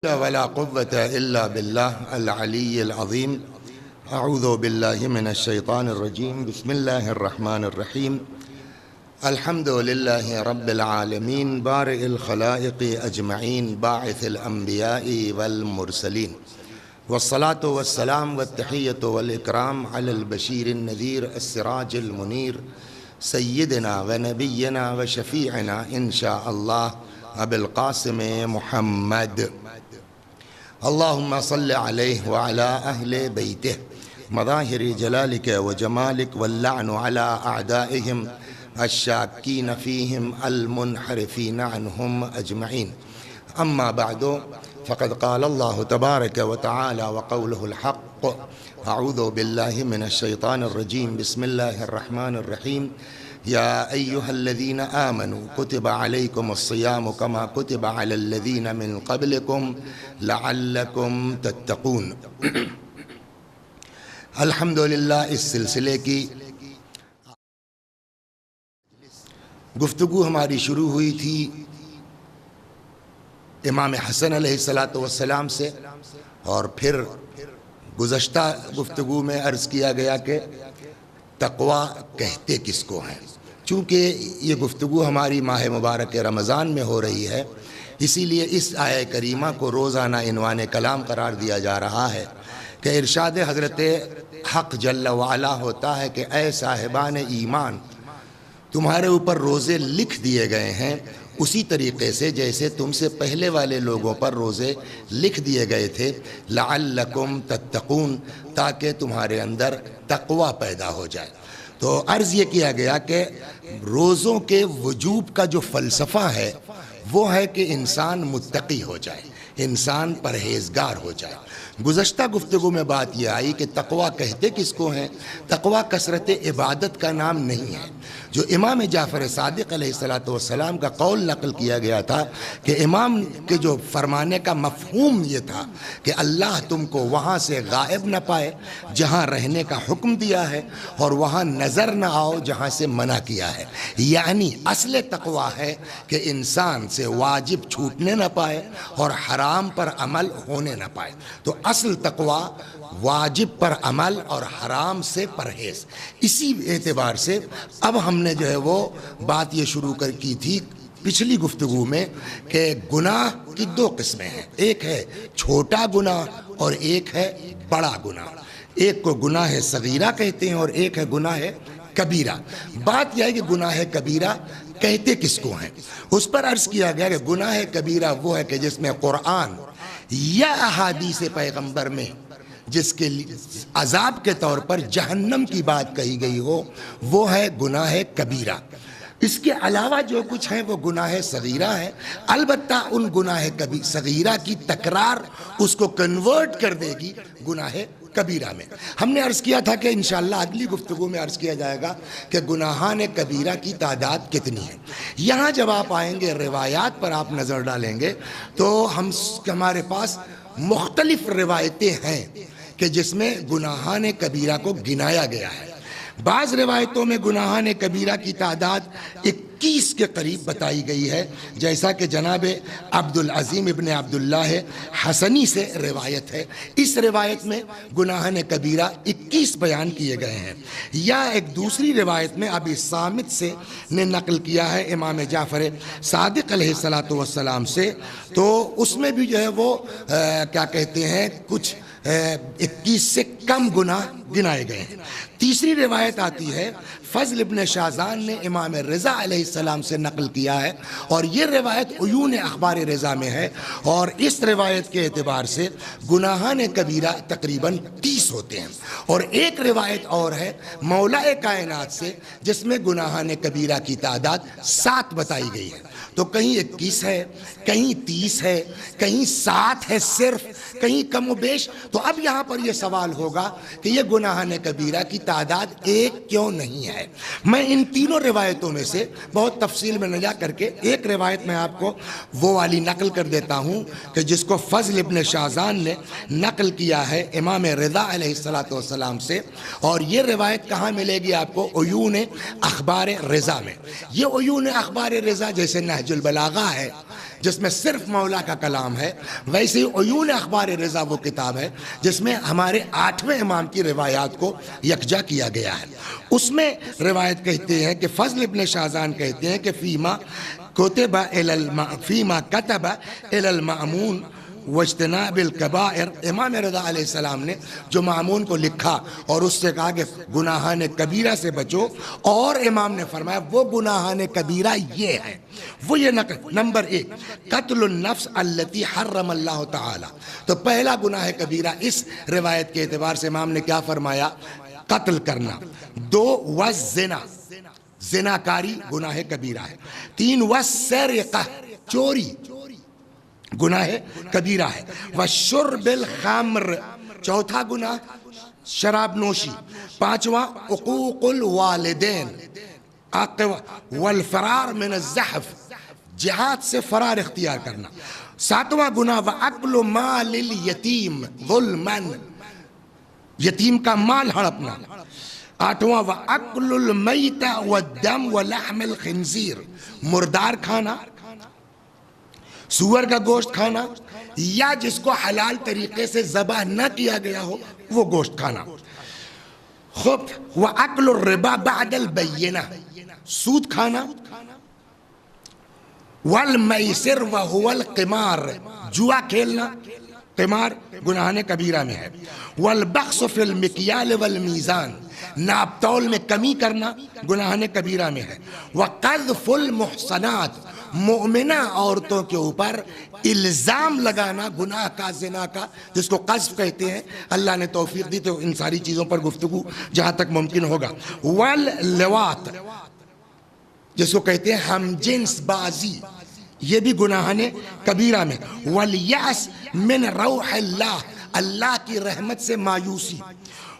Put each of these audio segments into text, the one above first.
ولا قوة إلا بالله العلي العظيم. أعوذ بالله من الشيطان الرجيم. بسم الله الرحمن الرحيم. الحمد لله رب العالمين بارئ الخلائق أجمعين باعث الأنبياء والمرسلين، والصلاة والسلام والتحية والإكرام على البشير النذير السراج المنير سيدنا ونبينا وشفيعنا إن شاء الله أبي القاسم محمد. اللهم صل عليه وعلى أهل بيته مظاهر جلالك وجمالك، واللعن على أعدائهم الشاكين فيهم المنحرفين عنهم أجمعين. أما بعد، فقد قال الله تبارك وتعالى وقوله الحق: أعوذ بالله من الشيطان الرجيم. بسم الله الرحمن الرحيم. يا أيها الذين آمنوا كتب عليكم الصيام كما كتب على الذين من قبلكم لعلكم تتقون. الحمدللہ اس سلسلے کی گفتگو ہماری شروع ہوئی تھی امام حسن علیہ السلام سے، اور پھر گزشتہ گفتگو میں عرض کیا گیا کہ تقویٰ کہتے کس کو ہیں. چونکہ یہ گفتگو ہماری ماہ مبارک رمضان میں ہو رہی ہے، اسی لیے اس آیہ کریمہ کو روزانہ عنوان کلام قرار دیا جا رہا ہے کہ ارشاد حضرت حق جل وعلا ہوتا ہے کہ اے صاحبان ایمان، تمہارے اوپر روزے لکھ دیے گئے ہیں اسی طریقے سے جیسے تم سے پہلے والے لوگوں پر روزے لکھ دیے گئے تھے، لعلکم تتقون، تاکہ تمہارے اندر تقویٰ پیدا ہو جائے. تو عرض یہ کیا گیا کہ روزوں کے وجوب کا جو فلسفہ ہے وہ ہے کہ انسان متقی ہو جائے، انسان پرہیزگار ہو جائے. گزشتہ گفتگو میں بات یہ آئی کہ تقویٰ کہتے کس کو ہیں؟ تقویٰ کثرت عبادت کا نام نہیں ہے. جو امام جعفر صادق علیہ السلام کا قول نقل کیا گیا تھا کہ امام کے جو فرمانے کا مفہوم یہ تھا کہ اللہ تم کو وہاں سے غائب نہ پائے جہاں رہنے کا حکم دیا ہے، اور وہاں نظر نہ آؤ جہاں سے منع کیا ہے. یعنی اصل تقویٰ ہے کہ انسان سے واجب چھوٹنے نہ پائے اور حرام پر عمل ہونے نہ پائے. تو اصل تقویٰ واجب پر عمل اور حرام سے پرہیز. اسی اعتبار سے اب ہم نے جو ہے وہ بات یہ شروع کی تھی پچھلی گفتگو میں کہ گناہ کی دو قسمیں ہیں، ایک ہے چھوٹا گناہ اور ایک ہے بڑا گناہ. ایک کو گناہ صغیرہ کہتے ہیں اور ایک ہے گناہ کبیرہ. بات یہ ہے کہ گناہ کبیرہ کہتے کس کو ہیں؟ اس پر عرض کیا گیا کہ گناہ کبیرہ وہ ہے کہ جس میں قرآن یا احادیث پیغمبر میں جس کے عذاب کے طور پر جہنم کی بات کہی گئی ہو، وہ ہے گناہ کبیرہ. اس کے علاوہ جو کچھ ہے وہ گناہ صغیرہ ہے. البتہ ان گناہ صغیرہ کی تکرار اس کو کنورٹ کر دے گی گناہ کبیرہ میں. ہم نے عرض کیا تھا کہ انشاءاللہ اگلی گفتگو میں عرض کیا جائے گا کہ گناہان کبیرہ کی تعداد کتنی ہے. یہاں جب آپ آئیں گے، روایات پر آپ نظر ڈالیں گے تو ہمارے پاس مختلف روایتیں ہیں کہ جس میں گناہان کبیرہ کو گنایا گیا ہے. بعض روایتوں میں گناہان کبیرہ کی تعداد 21 کے قریب بتائی گئی ہے، جیسا کہ جناب عبدالعظیم ابن عبداللہ حسنی سے روایت ہے. اس روایت میں گناہان کبیرہ 21 بیان کیے گئے ہیں. یا ایک دوسری روایت میں ابی صامت سے نے نقل کیا ہے امام جعفر صادق علیہ السلام سے، تو اس میں بھی جو ہے وہ کیا کہتے ہیں کچھ 21 سے کم گناہ گنائے گئے ہیں. تیسری روایت آتی ہے فضل ابن شازان نے امام رضا علیہ السلام سے نقل کیا ہے، اور یہ روایت عیون اخبار رضا میں ہے، اور اس روایت کے اعتبار سے گناہان کبیرہ تقریباً 30 ہوتے ہیں. اور ایک روایت اور ہے مولا کائنات سے جس میں گناہان کبیرہ کی تعداد 7 بتائی گئی ہے. تو کہیں 21 ہے، کہیں 30 ہے، کہیں 7 ہے صرف، کہیں کم و بیش. تو اب یہاں پر یہ سوال ہوگا کہ یہ گناہان کبیرہ کی تعداد ایک کیوں نہیں ہے؟ میں ان تینوں روایتوں میں سے بہت تفصیل میں نہ جا کر کے ایک روایت میں آپ کو وہ والی نقل کر دیتا ہوں کہ جس کو فضل ابن شازان نے نقل کیا ہے امام رضا علیہ السلام سے. اور یہ روایت کہاں ملے گی آپ کو؟ عیون اخبار رضا میں. یہ عیون اخبار رضا جیسے نہج نہج البلاغہ ہے جس میں صرف مولا کا کلام ہے، ویسے ہی عیون اخبار رضا وہ کتاب ہے جس میں ہمارے 8ویں امام کی روایات کو یکجا کیا گیا ہے۔ اس میں روایت کہتے ہیں کہ فضل ابن شاہزان کہتے ہیں کہ فیما کتب الی المأمون واجتناب الکبائر، امام رضا علیہ السلام نے جو مامون کو لکھا اور اس سے کہا کہ گناہان کبیرہ سے بچو، اور امام نے فرمایا وہ گناہان کبیرہ یہ ہے، وہ یہ نمبر 1 قتل النفس التي حرم اللہ تعالی۔ تو پہلا گناہ کبیرہ اس روایت کے اعتبار سے امام نے کیا فرمایا؟ قتل کرنا۔ 2 والزنا، زناکاری گناہ کبیرہ ہے۔ 3 والسرقہ، چوری گناہ کبیرہ ہے۔ وشرب الخمر، چوتھا گناہ شراب نوشی۔ 5واں عقوق الوالدین، والفرار من الزحف، جہاد سے فرار اختیار کرنا۔ 7واں گناہ وَأَكْلُ مَالِ الْيَتِيمِ ظُلْمًا، یتیم کا مال ہڑپنا۔ 8واں وَأَكْلُ الْمَيْتَ وَالدَّمْ وَلَحْمِ الْخِنْزِيرِ، مردار کھانا، سور کا گوشت کھانا، یا جس کو حلال طریقے سے ذبح نہ کیا گیا ہو وہ گوشت کھانا۔ خب وَأَكْلُ الرِّبَا بَعْدَ الْبَيِّنَةِ، سود کھانا۔ وَالْمَيْسِرُ وَهُوَ الْقِمَارُ، جوا کھیلنا، قمار گناہان کبیرہ میں ہے۔ وَالْبَخْسُ فِي الْمِكْيَالِ وَالْمِيزَانِ، ناپ تول میں کمی کرنا گناہان کبیرہ میں ہے۔ وَقَذْفُ الْمُحْصَنَاتِ، مومنہ عورتوں کے اوپر الزام لگانا گناہ کا، زنا کا، جس کو قذف کہتے ہیں۔ اللہ نے توفیق دی تو ان ساری چیزوں پر گفتگو جہاں تک ممکن ہوگا۔ واللواط، جس کو کہتے ہیں ہم جنس بازی، یہ بھی گناہان کبیرہ میں۔ والیأس من روح اللہ، اللہ کی رحمت سے مایوسی۔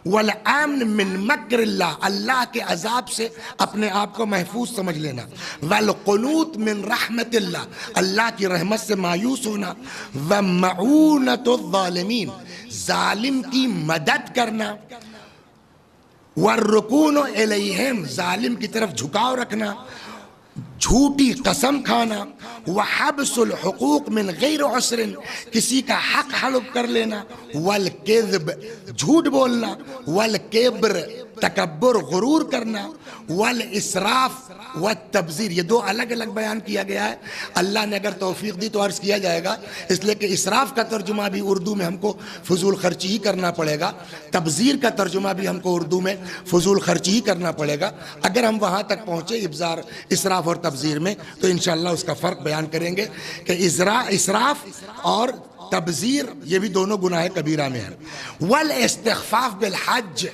والامن من مکر اللہ، اللہ کے عذاب سے اپنے آپ کو محفوظ سمجھ لینا۔ والقنوط من رحمت اللہ، اللہ کی رحمت سے مایوس ہونا۔ ومعونۃ الظالمین، ظالم کی مدد کرنا۔ والرکون الیہم، ظالم کی طرف جھکاؤ رکھنا۔ جھوٹی قسم کھانا۔ وحبس الحقوق من غیر عسر، کسی کا حق حلف کر لینا۔ والکذب، جھوٹ بولنا۔ والکبر، تکبر غرور کرنا۔ والاسراف والتبذیر، یہ 2 الگ الگ بیان کیا گیا ہے۔ اللہ نے اگر توفیق دی تو عرض کیا جائے گا، اس لیے کہ اسراف کا ترجمہ بھی اردو میں ہم کو فضول خرچی ہی کرنا پڑے گا، تبذیر کا ترجمہ بھی ہم کو اردو میں فضول خرچی ہی کرنا پڑے گا۔ اگر ہم وہاں تک پہنچے ابزار اسراف اور تبذیر میں تو انشاءاللہ اس کا فرق بیان کریں گے کہ اسراف اور تبذیر یہ بھی دونوں گناہ کبیرہ میں ہیں۔ والاستخفاف بالحج،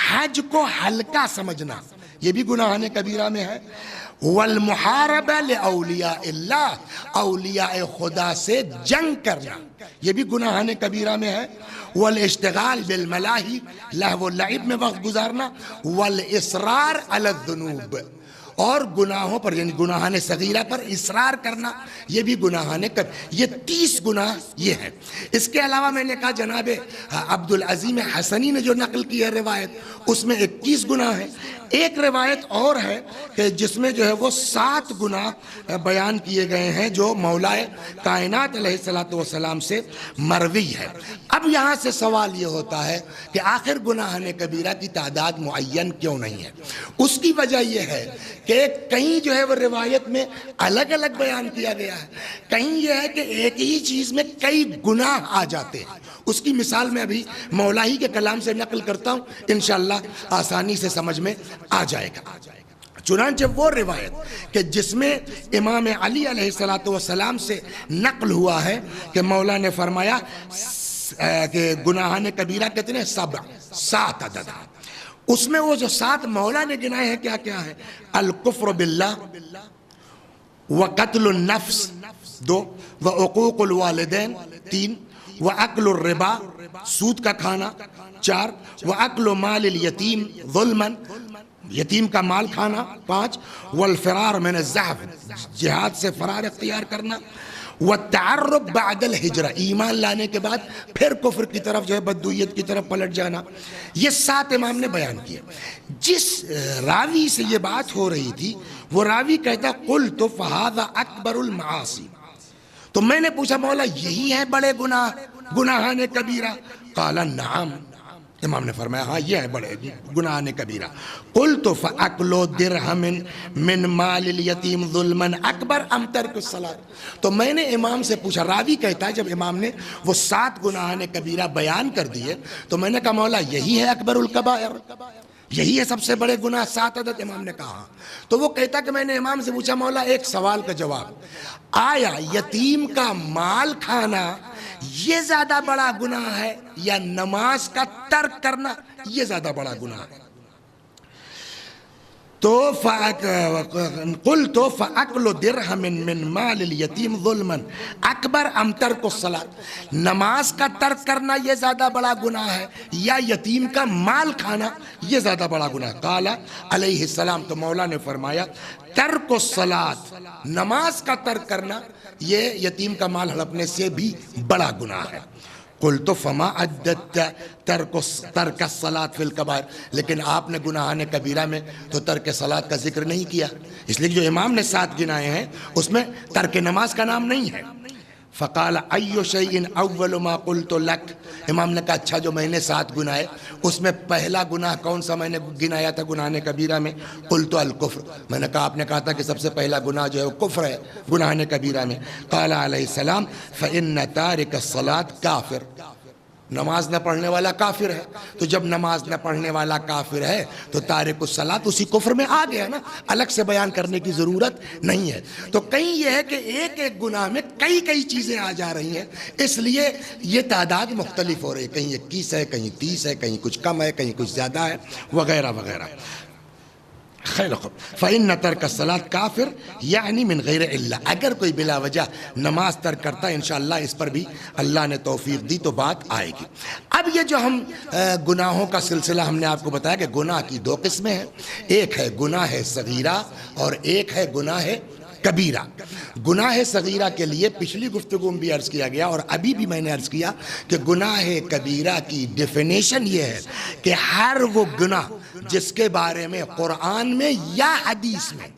حج کو ہلکا سمجھنا، یہ بھی گناہان کبیرہ میں ہے۔ والمحاربہ لاولیاء اللہ، اولیاء خدا سے جنگ کرنا، یہ بھی گناہان کبیرہ میں ہے۔ والاشتغال بالملاہی، لہو و لعب میں وقت گزارنا۔ والاصرار علی الذنوب، اور گناہوں پر یعنی گناہان صغیرہ پر اصرار کرنا، یہ بھی گناہان یہ 30 گناہ یہ ہیں۔ اس کے علاوہ میں نے کہا جناب عبدالعظیم حسنی نے جو نقل کی ہے روایت، اس میں 21 گناہ ہیں۔ ایک روایت اور ہے کہ جس میں جو ہے وہ 7 گناہ بیان کیے گئے ہیں جو مولا کائنات علیہ السلام سے مروی ہے۔ اب یہاں سے سوال یہ ہوتا ہے کہ آخر گناہان کبیرہ کی تعداد معین کیوں نہیں ہے؟ اس کی وجہ یہ ہے کہ کہیں جو ہے وہ روایت میں الگ الگ بیان کیا گیا ہے، کہیں یہ ہے کہ ایک ہی چیز میں کئی گناہ آ جاتے ہیں۔ اس کی مثال میں ابھی مولا ہی کے کلام سے نقل کرتا ہوں، انشاءاللہ آسانی سے سمجھ میں آ جائے گا۔ چنانچہ وہ روایت کہ جس میں امام علی علیہ السلام سے نقل ہوا ہے کہ مولا نے فرمایا کہ گناہان کبیرہ کتنے؟ 7 عدد، اس میں وہ جو 7 مولا نے گنائے ہیں کیا کیا ہے؟ الکفر باللہ، وقتل النفس 2، وعقوق الوالدین 3، وَأَكْلُ الرِّبَا، سود کا کھانا 4، وَأَكْلُ مَالِ الْيَتِيمِ ظُلْمًا، یتیم کا مال کھانا 5، وَالْفِرَارُ مِنَ الزَّحْفِ، جہاد سے فرار اختیار کرنا، والتعرب بعد الہجرہ، ایمان لانے کے بعد پھر کفر کی طرف جو ہے بدعیت کی طرف پلٹ جانا، یہ 7 امام نے بیان کیا۔ جس راوی سے یہ بات ہو رہی تھی وہ راوی کہتا قلت فہذا اکبر المعاصی، تو میں نے پوچھا مولا یہی ہے بڑے گناہان کبیرہ؟ قال نعم، امام نے فرمایا ہاں یہ ہے بڑے گناہان کبیرہ۔ قلت فاکل درہم من مال الیتیم ظلما اکبر ام ترک الصلاۃ، تو میں نے امام سے پوچھا، راوی کہتا ہے جب امام نے وہ 7 گناہان کبیرہ بیان کر دیے تو میں نے کہا مولا یہی ہے اکبر الکبائر، یہی ہے سب سے بڑے گناہ 7 عدد؟ امام نے کہا۔ تو وہ کہتا کہ میں نے امام سے پوچھا مولا ایک سوال کا جواب، آیا یتیم کا مال کھانا یہ زیادہ بڑا گناہ ہے یا نماز کا ترک کرنا یہ زیادہ بڑا گناہ ہے؟ تو قلت فاکل درہم من مال الیتیم ظلما اکبر ام ترک الصلاۃ، نماز کا ترک کرنا یہ زیادہ بڑا گناہ ہے یا یتیم کا مال کھانا یہ زیادہ بڑا گناہ ہے؟ قال علیہ السلام، تو مولا نے فرمایا ترک الصلاۃ، نماز کا ترک کرنا یہ یتیم کا مال ہڑپنے سے بھی بڑا گناہ ہے۔ قلت فما عدت ترک الصلاۃ فی الکبائر، لیکن آپ نے گناہان کبیرہ میں تو ترک صلاۃ کا ذکر نہیں کیا، اس لیے جو امام نے 7 گنائے ہیں اس میں ترک نماز کا نام نہیں ہے۔ فقال ای شیء اول ما قلت لک، امام نے کہا اچھا جو میں نے 7 گنائے اس میں پہلا گناہ کون سا میں نے گنایا تھا گناہان کبیرہ میں؟ قلت الکفر، میں نے کہا آپ نے کہا تھا کہ سب سے پہلا گناہ جو ہے وہ کفر ہے گناہان کبیرہ میں۔ قال علیہ السلام فإن تارک الصلاۃ کافر، نماز نہ پڑھنے والا کافر ہے، تو جب نماز نہ پڑھنے والا کافر ہے تو تارک الصلاۃ اسی کفر میں آ گیا نا، الگ سے بیان کرنے کی ضرورت نہیں ہے۔ تو کہیں یہ ہے کہ ایک ایک گناہ میں کئی چیزیں آ جا رہی ہیں، اس لیے یہ تعداد مختلف ہو رہی ہے، کہیں 21 ہے، کہیں 30 ہے، کہیں کچھ کم ہے، کہیں کچھ زیادہ ہے، وغیرہ وغیرہ۔ خیر فإن ترک الصلاۃ کافر یعنی من غیر علہ، اگر کوئی بلا وجہ نماز ترک کرتا ہے انشاءاللہ اس پر بھی اللہ نے توفیق دی تو بات آئے گی۔ اب یہ جو ہم گناہوں کا سلسلہ ہم نے آپ کو بتایا کہ گناہ کی 2 قسمیں ہیں، ایک ہے گناہ صغیرہ اور ایک ہے گناہ کبیرہ۔ گناہ صغیرہ کے لیے پچھلی گفتگو میں بھی عرض کیا گیا اور ابھی بھی میں نے عرض کیا کہ گناہ کبیرہ کی ڈیفینیشن یہ ہے کہ ہر وہ گناہ جس کے بارے میں قرآن میں یا حدیث میں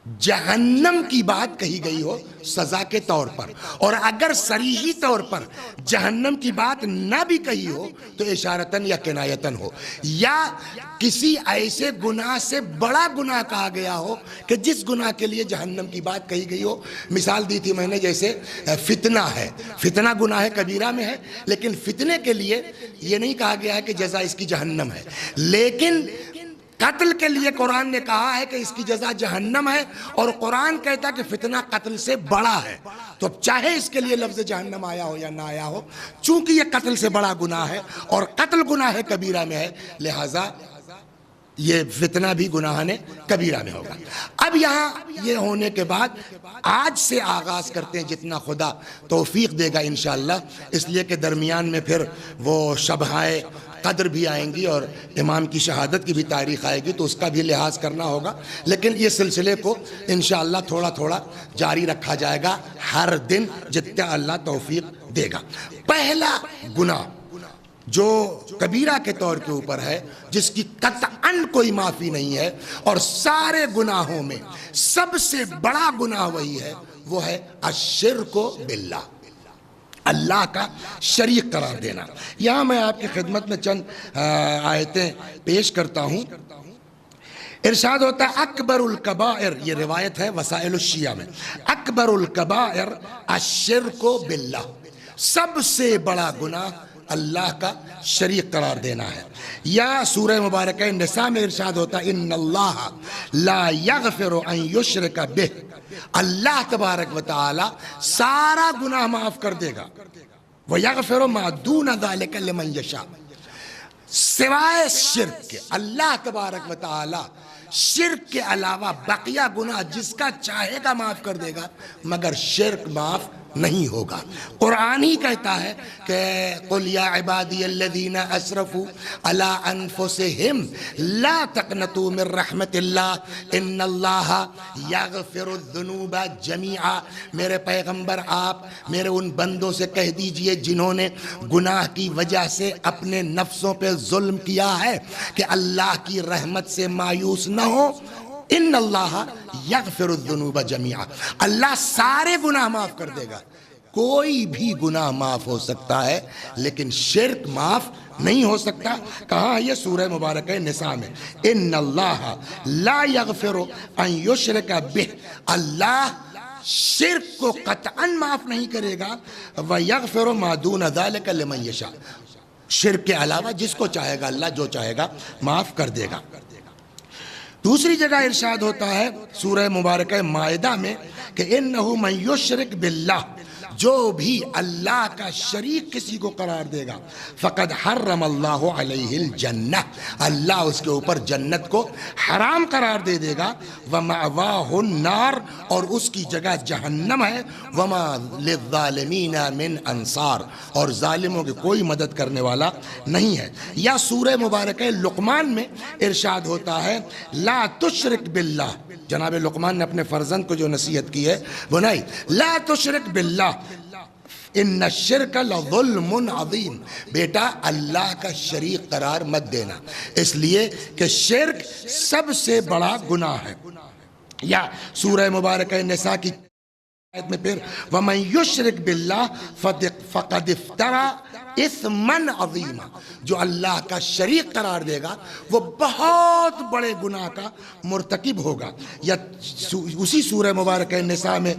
جہنم کی بات کہی گئی ہو سزا کے طور پر، اور اگر صریحی طور پر جہنم کی بات نہ بھی کہی ہو تو اشارتاً یا کنایتاً ہو، یا کسی ایسے گناہ سے بڑا گناہ کہا گیا ہو کہ جس گناہ کے لیے جہنم کی بات کہی گئی ہو۔ مثال دی تھی میں نے جیسے فتنہ ہے، فتنہ گناہ کبیرہ میں ہے لیکن فتنے کے لیے یہ نہیں کہا گیا ہے کہ جزا اس کی جہنم ہے، لیکن قتل کے لیے قرآن نے کہا ہے کہ اس کی جزا جہنم ہے، اور قرآن کہتا ہے کہ فتنہ قتل سے بڑا ہے، تو چاہے اس کے لیے لفظ جہنم آیا ہو یا نہ آیا ہو، چونکہ یہ قتل سے بڑا گناہ ہے اور قتل گناہ کبیرہ میں ہے، لہٰذا یہ فتنہ بھی گناہان کبیرہ میں ہوگا۔ اب یہاں یہ ہونے کے بعد آج سے آغاز کرتے ہیں جتنا خدا توفیق دے گا انشاءاللہ، اس لیے کہ درمیان میں پھر وہ شبہائے قدر بھی آئیں گی اور امام کی شہادت کی بھی تاریخ آئے گی تو اس کا بھی لحاظ کرنا ہوگا، لیکن یہ سلسلے کو انشاءاللہ تھوڑا تھوڑا جاری رکھا جائے گا ہر دن جتنا اللہ توفیق دے گا۔ پہلا گناہ جو کبیرہ کے طور کے اوپر ہے، جس کی قطعاً کوئی معافی نہیں ہے اور سارے گناہوں میں سب سے بڑا گناہ وہی ہے، وہ ہے الشرک باللہ، اللہ کا شریک قرار دینا۔ یہاں میں آپ کی خدمت میں چند آیتیں پیش کرتا ہوں۔ ارشاد ہوتا ہے اکبر الکبائر، یہ روایت ہے وسائل الشیعہ میں، اکبر الکبائر الشرک باللہ، سب سے بڑا گناہ اللہ کا شریک قرار دینا ہے۔ یا سورہ مبارکہ نساء میں ارشاد ہوتا ہے ان اللہ لا یغفر ان یشرک بہ، اللہ تبارک و تعالی سارا گناہ معاف کر دے گا، وَيَغْفِرُ مَا دُونَ ذَلِكَ لِمَنْ يَشَاءُ، سوائے شرک کے اللہ تبارک و تعالی شرک کے علاوہ بقیہ گناہ جس کا چاہے گا معاف کر دے گا، مگر شرک معاف نہیں ہوگا۔ قرآن ہی کہتا ہے کہ قل یا عبادی الذین اسرفوا علی انفسہم لا تقنطوا من رحمت اللہ ان اللہ یغفر الذنوب جمیعا۔ میرے پیغمبر آپ میرے ان بندوں سے کہہ دیجئے جنہوں نے گناہ کی وجہ سے اپنے نفسوں پہ ظلم کیا ہے کہ اللہ کی رحمت سے مایوس نہ ہو، ان اللہ یغفر الذنوب جمیعا، اللہ سارے گناہ معاف کر دے گا۔ کوئی بھی گناہ معاف ہو سکتا ہے لیکن شرک معاف نہیں ہو سکتا۔ کہاں یہ سورہ مبارکہ نساء میں، ان اللہ لا یغفر ان یشرک بہ، اللہ شرک کو قطعاً معاف نہیں کرے گا، وَيَغْفِرُ مَا دُونَ ذَلِكَ لِمَنْ يَشَاءُ، شرک کے علاوہ جس کو چاہے گا اللہ جو چاہے گا معاف کر دے گا۔ دوسری جگہ ارشاد ہوتا ہے سورہ مبارکہ مائدہ میں کہ اِنَّهُ مَنْ يُشْرِكْ بِاللَّهِ، جو بھی اللہ کا شریک کسی کو قرار دے گا، فقد حرم اللہ علیہ الجنہ، اللہ اس کے اوپر جنت کو حرام قرار دے دے گا، ومأواہ النار، اور اس کی جگہ جہنم ہے، وما للظالمین من انصار، اور ظالموں کی کوئی مدد کرنے والا نہیں ہے۔ یا سورہ مبارکہ لقمان میں ارشاد ہوتا ہے لا تشرک باللہ، جناب لقمان نے اپنے فرزند کو جو نصیحت کی ہے وہ نہیں، لا تشرک باللہ ان الشرک لظلم عظیم، بیٹا اللہ کا شریک قرار مت دینا، اس لیے کہ شرک سب سے بڑا گناہ ہے۔ یا سورہ مبارکہ نساء کی آیت میں پھر وَمَن يُشْرِكْ بِاللَّهِ فَقَدِ افْتَرَى اِثْمًا عَظِيمًا، جو اللہ کا شریک قرار دے گا وہ بہت بڑے گناہ کا مرتکب ہوگا۔ یا اسی سورہ مبارکہ نساء میں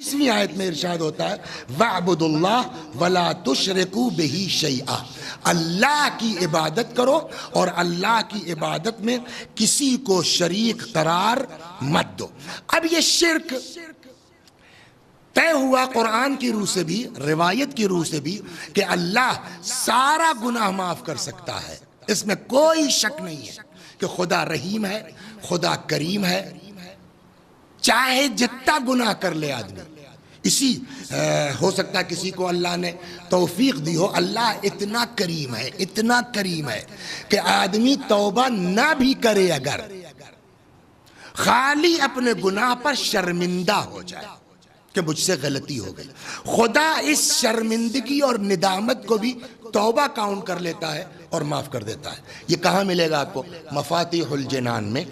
20ویں آیت میں ارشاد ہوتا ہے وَاعْبُدُوا اللَّهَ وَلَا تُشْرِكُوا بِهِ شَيْئًا، اللہ کی عبادت کرو اور اللہ کی عبادت میں کسی کو شریک قرار مت دو۔ اب یہ شرک طے ہوا قرآن کی روح سے بھی، روایت کی روح سے بھی، کہ اللہ سارا گناہ معاف کر سکتا ہے، اس میں کوئی شک نہیں ہے کہ خدا رحیم ہے، خدا کریم ہے، چاہے جتنا گناہ کر لے آدمی۔ اسی ہو سکتا ہے کسی کو اللہ نے توفیق دی ہو، اللہ اتنا کریم ہے، اتنا کریم ہے کہ آدمی توبہ نہ بھی کرے اگر خالی اپنے گناہ پر شرمندہ ہو جائے کہ مجھ سے غلطی ہو گئی، خدا اس شرمندگی اور ندامت کو بھی توبہ کاؤنٹ کر لیتا ہے اور معاف کر دیتا ہے۔ یہ کہاں ملے گا آپ کو؟ مفاتیح الجنان میں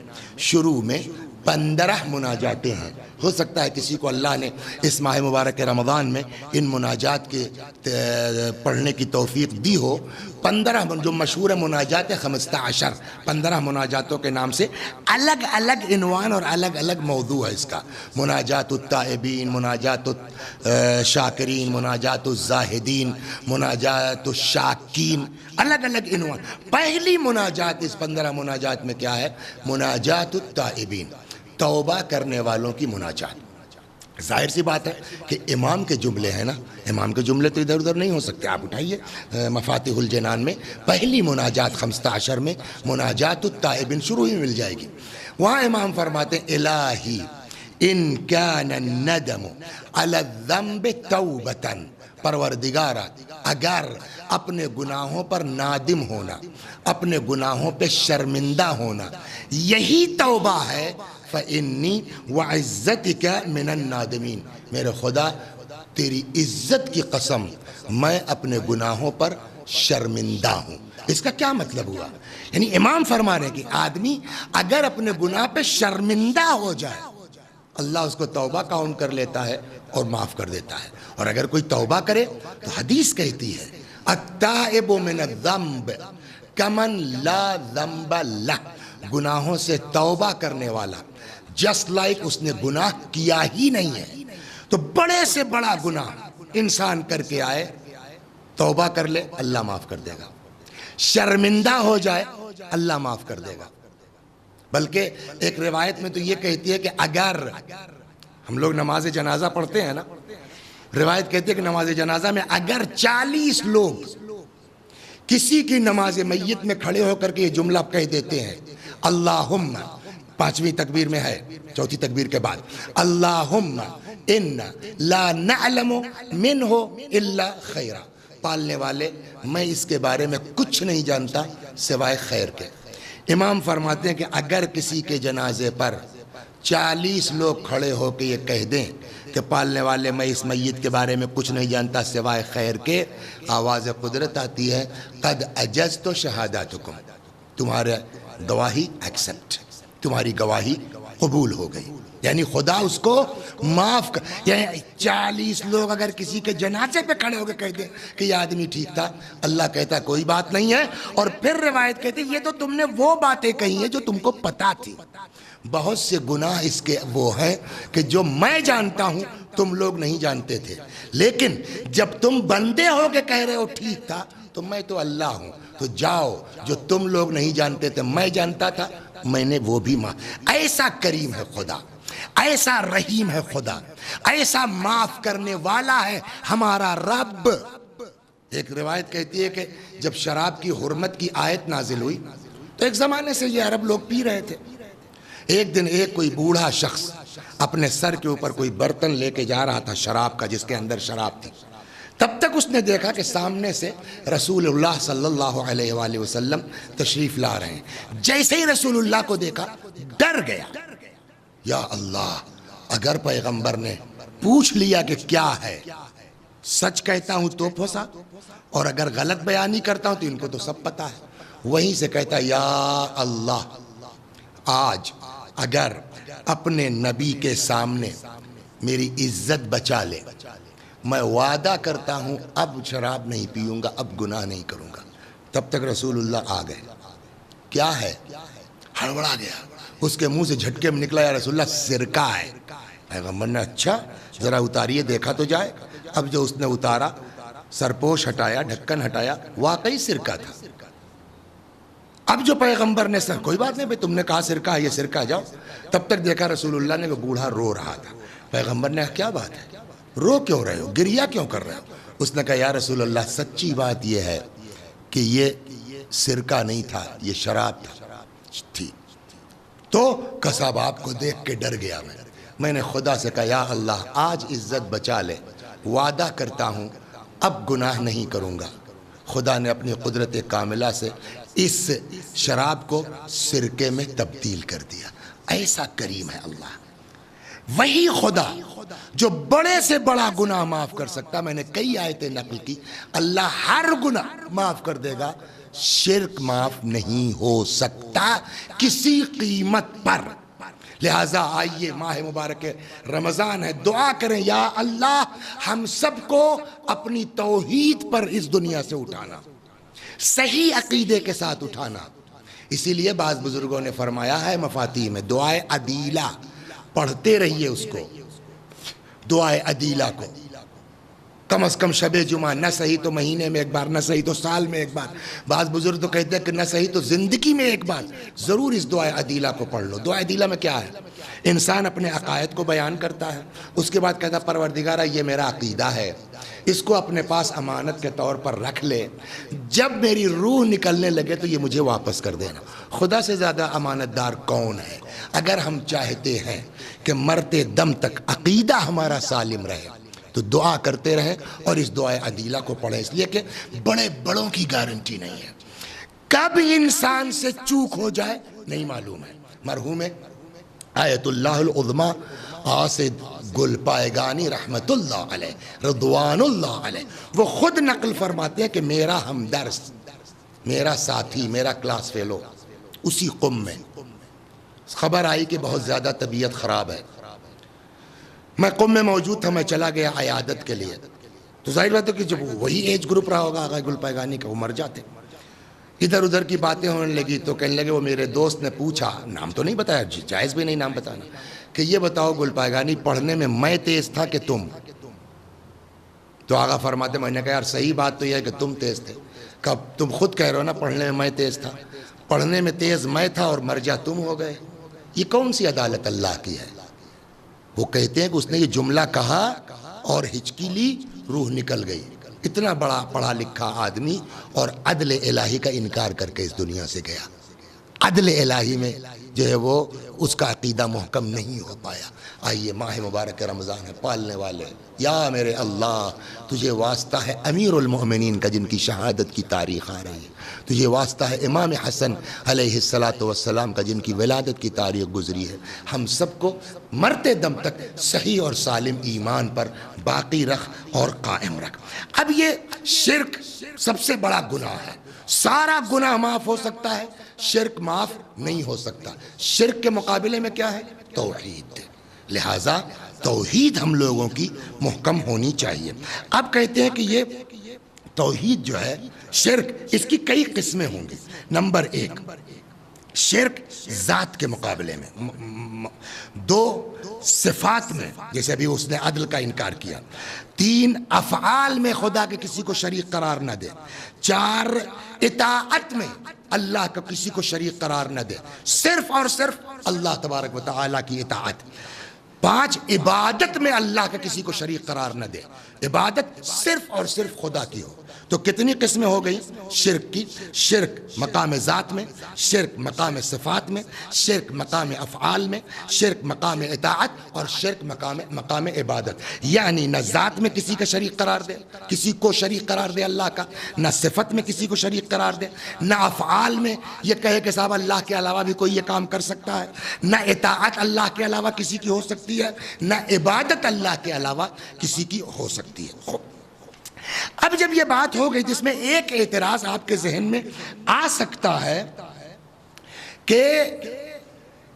شروع میں 15 مناجاتیں ہیں۔ ہو سکتا ہے کسی کو اللہ نے اس ماہ مبارک رمضان میں ان مناجات کے پڑھنے کی توفیق دی ہو۔ 15 جو مشہور مناجات 15 مناجاتوں کے نام سے الگ الگ عنوان اور الگ الگ موضوع ہے اس کا، مناجات التائبین، مناجات الشاکرین، مناجات الزاہدین، مناجات الشاکین، الگ الگ عنوان۔ پہلی مناجات اس 15 مناجات میں کیا ہے؟ مناجات التائبین، توبہ کرنے والوں کی مناجات۔ ظاہر سی بات ہے کہ امام کے جملے ہیں نا، امام کے جملے تو ادھر ادھر نہیں ہو سکتے۔ آپ اٹھائیے مفاتیح الجنان میں پہلی مناجات 15 میں مناجات التائبین شروع ہی مل جائے گی۔ وہاں امام فرماتے ہیں الہی ان کان الندم علی الذنب توبۃ، پروردگارا اگر اپنے گناہوں پر نادم ہونا، اپنے گناہوں پہ شرمندہ ہونا یہی توبہ ہے، فَإِنِّي وَعِزَّتِكَ مِنَ النَّادِمِينَ، میرے خدا تیری عزت کی قسم میں اپنے گناہوں پر شرمندہ ہوں۔ اس کا کیا مطلب ہوا؟ یعنی امام فرما رہے کہ آدمی اگر اپنے گناہ پہ شرمندہ ہو جائے اللہ اس کو توبہ کاؤنٹ کر لیتا ہے اور معاف کر دیتا ہے، اور اگر کوئی توبہ کرے تو حدیث کہتی ہے التائب من الذنب کمن لا ذنب لہ، گناہوں سے توبہ کرنے والا جسٹ لائک اس نے گناہ کیا ہی نہیں ہے۔ تو بڑے سے بڑا گناہ انسان کر کے آئے، توبہ کر لے، اللہ معاف کر دے گا، شرمندہ ہو جائے اللہ معاف کر دے گا۔ بلکہ ایک روایت میں تو یہ کہتی ہے کہ اگر ہم لوگ نماز جنازہ پڑھتے ہیں نا، روایت کہتی ہے کہ نماز جنازہ میں اگر 40 لوگ کسی کی نماز میت میں کھڑے ہو کر کے یہ جملہ کہہ دیتے ہیں اللہم، 5ویں تکبیر میں ہے، 4تھی تکبیر کے بعد، اللہم ان لا نعلم منہ الا خیرا، پالنے والے میں اس کے بارے میں کچھ نہیں جانتا سوائے خیر کے۔ امام فرماتے ہیں کہ اگر کسی کے جنازے پر 40 لوگ کھڑے ہو کے یہ کہہ دیں کہ پالنے والے میں اس میت کے بارے میں کچھ نہیں جانتا سوائے خیر کے، آواز قدرت آتی ہے قد اجزت شہاداتکم، تمہارے گواہی ایکسپٹ، تمہاری گواہی قبول ہو گئی۔ یعنی خدا اس کو معاف کر، یعنی 40 لوگ اگر کسی کے جنازے پہ کھڑے ہو کے کہہ دیں کہ یہ آدمی ٹھیک تھا، اللہ کہتا کوئی بات نہیں ہے، اور پھر روایت کہتی یہ تو تم نے وہ باتیں کہی ہیں جو تم کو پتا تھی۔ بہت سے گناہ اس کے وہ ہیں کہ جو میں جانتا ہوں تم لوگ نہیں جانتے تھے، لیکن جب تم بندے ہو کے کہہ رہے ہو ٹھیک تھا تو میں تو اللہ ہوں، تو جاؤ جو تم لوگ نہیں جانتے تھے میں جانتا تھا، میں نے وہ بھی ایسا کریم ہے خدا، ایسا رحیم ہے خدا، ایسا معاف کرنے والا ہے ہمارا رب۔ ایک روایت کہتی ہے کہ جب شراب کی حرمت کی آیت نازل ہوئی تو ایک زمانے سے یہ عرب لوگ پی رہے تھے۔ ایک دن ایک کوئی بوڑھا شخص اپنے سر کے اوپر کوئی برتن لے کے جا رہا تھا شراب کا، جس کے اندر شراب تھی۔ تب تک اس نے دیکھا کہ سامنے سے رسول اللہ صلی اللہ علیہ وآلہ وسلم تشریف لا رہے ہیں۔ جیسے ہی رسول اللہ کو دیکھا ڈر گیا، یا اللہ اگر پیغمبر نے پوچھ لیا کہ کیا ہے، سچ کہتا ہوں تو پھنسا، اور اگر غلط بیانی کرتا ہوں تو ان کو تو سب پتا ہے۔ وہیں سے کہتا یا اللہ آج اگر اپنے نبی کے سامنے میری عزت بچا لے، میں وعدہ کرتا ہوں اب شراب نہیں پیوں گا، اب گناہ نہیں کروں گا۔ تب تک رسول اللہ آ گئے، کیا ہے؟ ہڑبڑا گیا، اس کے منہ سے جھٹکے میں نکلا یا رسول اللہ سرکہ ہے۔ پیغمبر نے اچھا ذرا اتاریے دیکھا تو جائے۔ اب جو اس نے اتارا، سرپوش ہٹایا، ڈھکن ہٹایا، واقعی سرکہ تھا۔ اب جو پیغمبر نے کوئی بات نہیں بھائی تم نے کہا سرکہ ہے، یہ سرکہ جاؤ۔ تب تک دیکھا رسول اللہ نے کہ بوڑھا رو رہا تھا۔ پیغمبر نے کیا بات ہے، رو کیوں رہے ہو، گریہ کیوں کر رہے ہو؟ اس نے کہا یا رسول اللہ سچی بات یہ ہے کہ یہ سرکہ نہیں تھا، یہ شراب تھی۔ تو قصاب آپ کو دیکھ کے ڈر گیا میں نے خدا سے کہا یا اللہ آج عزت بچا لے، وعدہ کرتا ہوں اب گناہ نہیں کروں گا۔ خدا نے اپنی قدرت کاملہ سے اس شراب کو سرکے میں تبدیل کر دیا۔ ایسا کریم ہے اللہ، وہی خدا جو بڑے سے بڑا گناہ معاف کر سکتا۔ میں نے کئی آیتیں نقل کی، اللہ ہر گناہ معاف کر دے گا، شرک معاف نہیں ہو سکتا کسی قیمت پر۔ لہٰذا آئیے ماہ مبارک رمضان ہے، دعا کریں یا اللہ ہم سب کو اپنی توحید پر اس دنیا سے اٹھانا، صحیح عقیدے کے ساتھ اٹھانا۔ اسی لیے بعض بزرگوں نے فرمایا ہے مفاتیح میں دعائے عدیلہ پڑھتے رہیے، اس کو دعائے عدیلہ کو کم از کم شب جمعہ، نہ صحیح تو مہینے میں ایک بار، نہ صحیح تو سال میں ایک بار، بعض بزرگ تو کہتے ہیں کہ نہ صحیح تو زندگی میں ایک بار ضرور اس دعائے عدیلہ کو پڑھ لو۔ دعائے عدیلہ میں کیا ہے؟ انسان اپنے عقائد کو بیان کرتا ہے، اس کے بعد کہتا پروردگارہ یہ میرا عقیدہ ہے، اس کو اپنے پاس امانت کے طور پر رکھ لے، جب میری روح نکلنے لگے تو یہ مجھے واپس کر دینا۔ خدا سے زیادہ امانت دار کون ہے؟ اگر ہم چاہتے ہیں کہ مرتے دم تک عقیدہ ہمارا سالم رہے تو دعا کرتے رہیں اور اس دعائے عدیلہ کو پڑھیں، اس لیے کہ بڑے بڑوں کی گارنٹی نہیں ہے، کب انسان سے چوک ہو جائے نہیں معلوم ہے۔ مرحوم آیت اللہ العظمیٰ آصد گل پائگانی رحمت اللہ علیہ رضوان اللہ علیہ، وہ خود نقل فرماتے ہیں کہ میرا ہمدرس، میرا ساتھی، میرا کلاس فیلو اسی قم میں خبر آئی کہ بہت زیادہ طبیعت خراب ہے، میں قم میں موجود تھا، میں چلا گیا عیادت کے لیے، تو ظاہر بات ہے کہ جب وہی ایج گروپ رہا ہوگا آغا گل پائگانی کا، وہ مر جاتے۔ ادھر ادھر کی باتیں ہونے لگی تو کہنے لگے، وہ میرے دوست نے پوچھا، نام تو نہیں بتایا، جائز بھی نہیں نام بتانا، کہ یہ بتاؤ گل پائگانی پڑھنے میں تیز تھا کہ تم؟ تو آغا فرماتے، میں نے کہا یار صحیح بات تو یہ ہے کہ تم تیز تھے، کب تم خود کہہ رہے ہو نا پڑھنے میں تیز تھا، پڑھنے میں تیز میں تھا اور مرجع تم ہو گئے، یہ کون سی عدالت اللہ کی ہے؟ وہ کہتے ہیں کہ اس نے یہ جملہ کہا اور ہچکی لی، روح نکل گئی۔ اتنا بڑا پڑھا لکھا آدمی اور عدل الہی کا انکار کر کے اس دنیا سے گیا۔ عدل الہی میں جو ہے وہ اس کا عقیدہ محکم نہیں ہو پایا۔ آئیے ماہ مبارک رمضان ہے، پالنے والے یا میرے اللہ تجھے واسطہ ہے امیر المؤمنین کا جن کی شہادت کی تاریخ آ رہی ہے، تجھے واسطہ ہے امام حسن علیہ السلام کا جن کی ولادت کی تاریخ گزری ہے، ہم سب کو مرتے دم تک صحیح اور سالم ایمان پر باقی رکھ اور قائم رکھ۔ اب یہ شرک سب سے بڑا گناہ ہے، سارا گناہ معاف ہو سکتا ہے، شرک معاف نہیں ہو سکتا۔ شرک کے مقابلے میں کیا ہے؟ توحید، لہٰذا توحید ہم لوگوں کی محکم ہونی چاہیے۔ اب کہتے ہیں کہ یہ توحید جو ہے شرک، اس کی کئی قسمیں ہوں گی۔ نمبر ایک، شرک ذات کے مقابلے میں، دو صفات میں جیسے ابھی اس نے عدل کا انکار کیا، تین افعال میں خدا کے کسی کو شریک قرار نہ دے، چار اطاعت میں اللہ کا کسی کو شریک قرار نہ دے، صرف اور صرف اللہ تبارک و تعالیٰ کی اطاعت، پانچ عبادت میں اللہ کا کسی کو شریک قرار نہ دے، عبادت صرف اور صرف خدا کی ہو۔ تو کتنی قسمیں ہو گئی شرک کی؟ شرک مقام ذات میں، شرک مقام صفات میں، شرک مقام افعال میں، شرک مقام اطاعت، اور شرک مقام عبادت۔ یعنی نہ ذات میں کسی کا شریک قرار دے، کسی کو شریک قرار دے اللہ کا، نہ صفت میں کسی کو شریک قرار دے، نہ افعال میں یہ کہے کہ صاحب اللہ کے علاوہ بھی کوئی یہ کام کر سکتا ہے، نہ اطاعت اللہ کے علاوہ کسی کی ہو سکتی ہے، نہ عبادت اللہ کے علاوہ کسی کی ہو سکتی ہے۔ اب جب یہ بات ہو گئی، جس میں ایک اعتراض آپ کے ذہن میں آ سکتا ہے کہ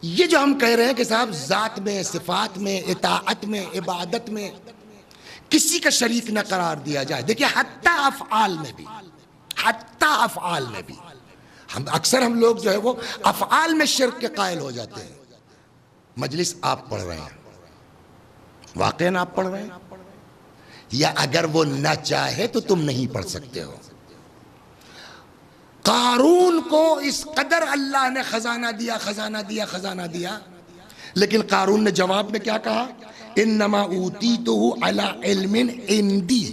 یہ جو ہم کہہ رہے ہیں کہ صاحب ذات میں، صفات میں، اطاعت میں، عبادت میں کسی کا شریک نہ قرار دیا جائے، دیکھیے حتیٰ افعال میں بھی، حتیٰ افعال میں بھی اکثر ہم لوگ جو ہے وہ افعال میں شرک کے قائل ہو جاتے ہیں۔ مجلس آپ پڑھ رہے ہیں، واقعاً آپ پڑھ رہے ہیں، یا اگر وہ نہ چاہے تو تم نہیں پڑھ سکتے ہو۔ قارون کو اس قدر اللہ نے خزانہ دیا، خزانہ دیا، خزانہ دیا، لیکن قارون نے جواب میں کیا کہا؟ انما اوتیتہ علی علم عندی،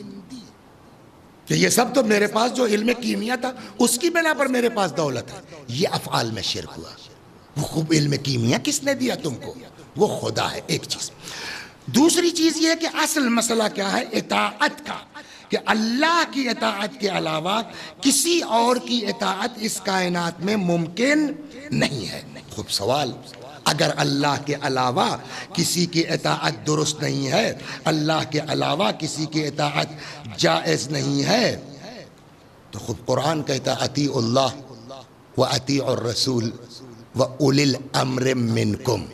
کہ یہ سب تو میرے پاس جو علم کیمیا تھا اس کی بنا پر میرے پاس دولت ہے۔ یہ افعال میں شرک ہوا۔ وہ خوب علم کیمیا کس نے دیا تم کو؟ وہ خدا ہے، ایک چیز۔ دوسری چیز یہ ہے کہ اصل مسئلہ کیا ہے؟ اطاعت کا، کہ اللہ کی اطاعت کے علاوہ کسی اور کی اطاعت اس کائنات میں ممکن نہیں ہے۔ خوب سوال، اگر اللہ کے علاوہ کسی کی اطاعت درست نہیں ہے، اللہ کے علاوہ کسی کی اطاعت جائز نہیں ہے، تو خود قرآن کہتا اطیعوا اللہ واطیعوا الرسول واولی الامر منکم۔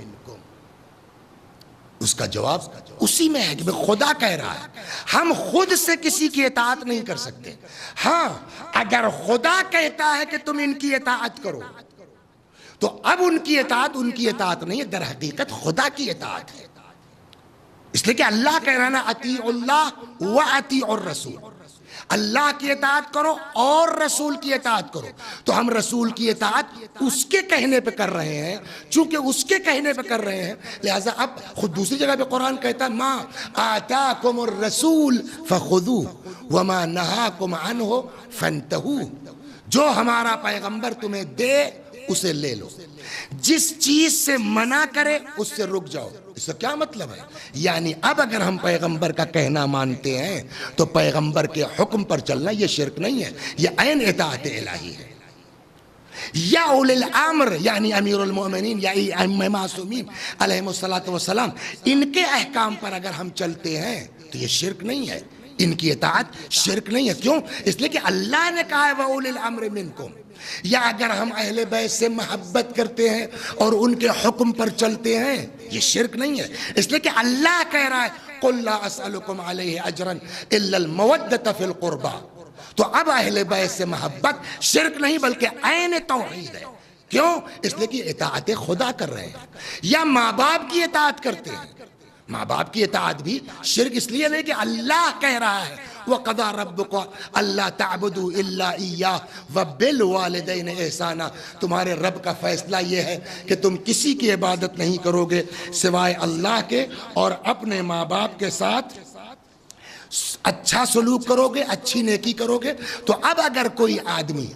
اس کا جواب اسی میں ہے کہ خدا کہہ رہا ہے ہم خود سے کسی کی اطاعت نہیں کر سکتے۔ ہاں اگر خدا کہتا ہے کہ تم ان کی اطاعت کرو تو اب ان کی اطاعت نہیں ہے، در حقیقت خدا کی اطاعت ہے۔ اس لیے کہ اللہ کہہ رہا ہے نا اطیعوا اللہ واطیعوا الرسول، اللہ کی اطاعت کرو اور رسول کی اطاعت کرو۔ تو ہم رسول کی اطاعت اس کے کہنے پہ کر رہے ہیں، چونکہ اس کے کہنے پہ کر رہے ہیں، لہٰذا اب خود دوسری جگہ پہ قرآن کہتا ہے ما آتاکم الرسول فخذوہ وما نہاکم عنہ فانتہوا، جو ہمارا پیغمبر تمہیں دے اسے لے لو، جس چیز سے منع کرے اس سے رک جاؤ۔ اس کا کیا مطلب ہے؟ یعنی اب اگر ہم پیغمبر کا کہنا مانتے ہیں تو پیغمبر کے حکم پر چلنا یہ شرک نہیں ہے، یہ عین اطاعت الہی ہے۔ یا اولی الامر یعنی امیر المؤمنین یا ائمہ معصومین علیہم السلام، ان کے احکام پر اگر ہم چلتے ہیں تو یہ شرک نہیں ہے، ان کی اطاعت شرک نہیں ہے۔ کیوں؟ اس لیے کہ اللہ نے کہا ہے وَأُولِي الْأَمْرِ مِنْكُمْ۔ یا اگر ہم اہل بیت سے محبت کرتے ہیں اور ان کے حکم پر چلتے ہیں یہ شرک نہیں ہے، اس لیے کہ اللہ کہہ رہا ہے قُلْ لَا أَسْأَلُكُمْ عَلَيْهِ أَجْرًا إِلَّا الْمَوَدَّةَ فِي الْقُرْبَى۔ تو اب اہل بیت سے محبت شرک نہیں بلکہ عین توحید ہے۔ کیوں؟ اس لیے کہ اطاعت خدا کر رہے ہیں۔ یا ماں باپ کی اطاعت کرتے ہیں، ماں باپ کی اطاعت بھی شرک اس لیے نہیں کہ اللہ کہہ رہا ہے وَقَضَىٰ رَبُّكَ أَلَّا تَعْبُدُوا إِلَّا إِيَّاهُ وَبِالْوَالِدَيْنِ إِحْسَانًا، تمہارے رب کا فیصلہ یہ ہے کہ تم کسی کی عبادت نہیں کرو گے سوائے اللہ کے، اور اپنے ماں باپ کے ساتھ اچھا سلوک کرو گے، اچھی نیکی کرو گے۔ تو اب اگر کوئی آدمی،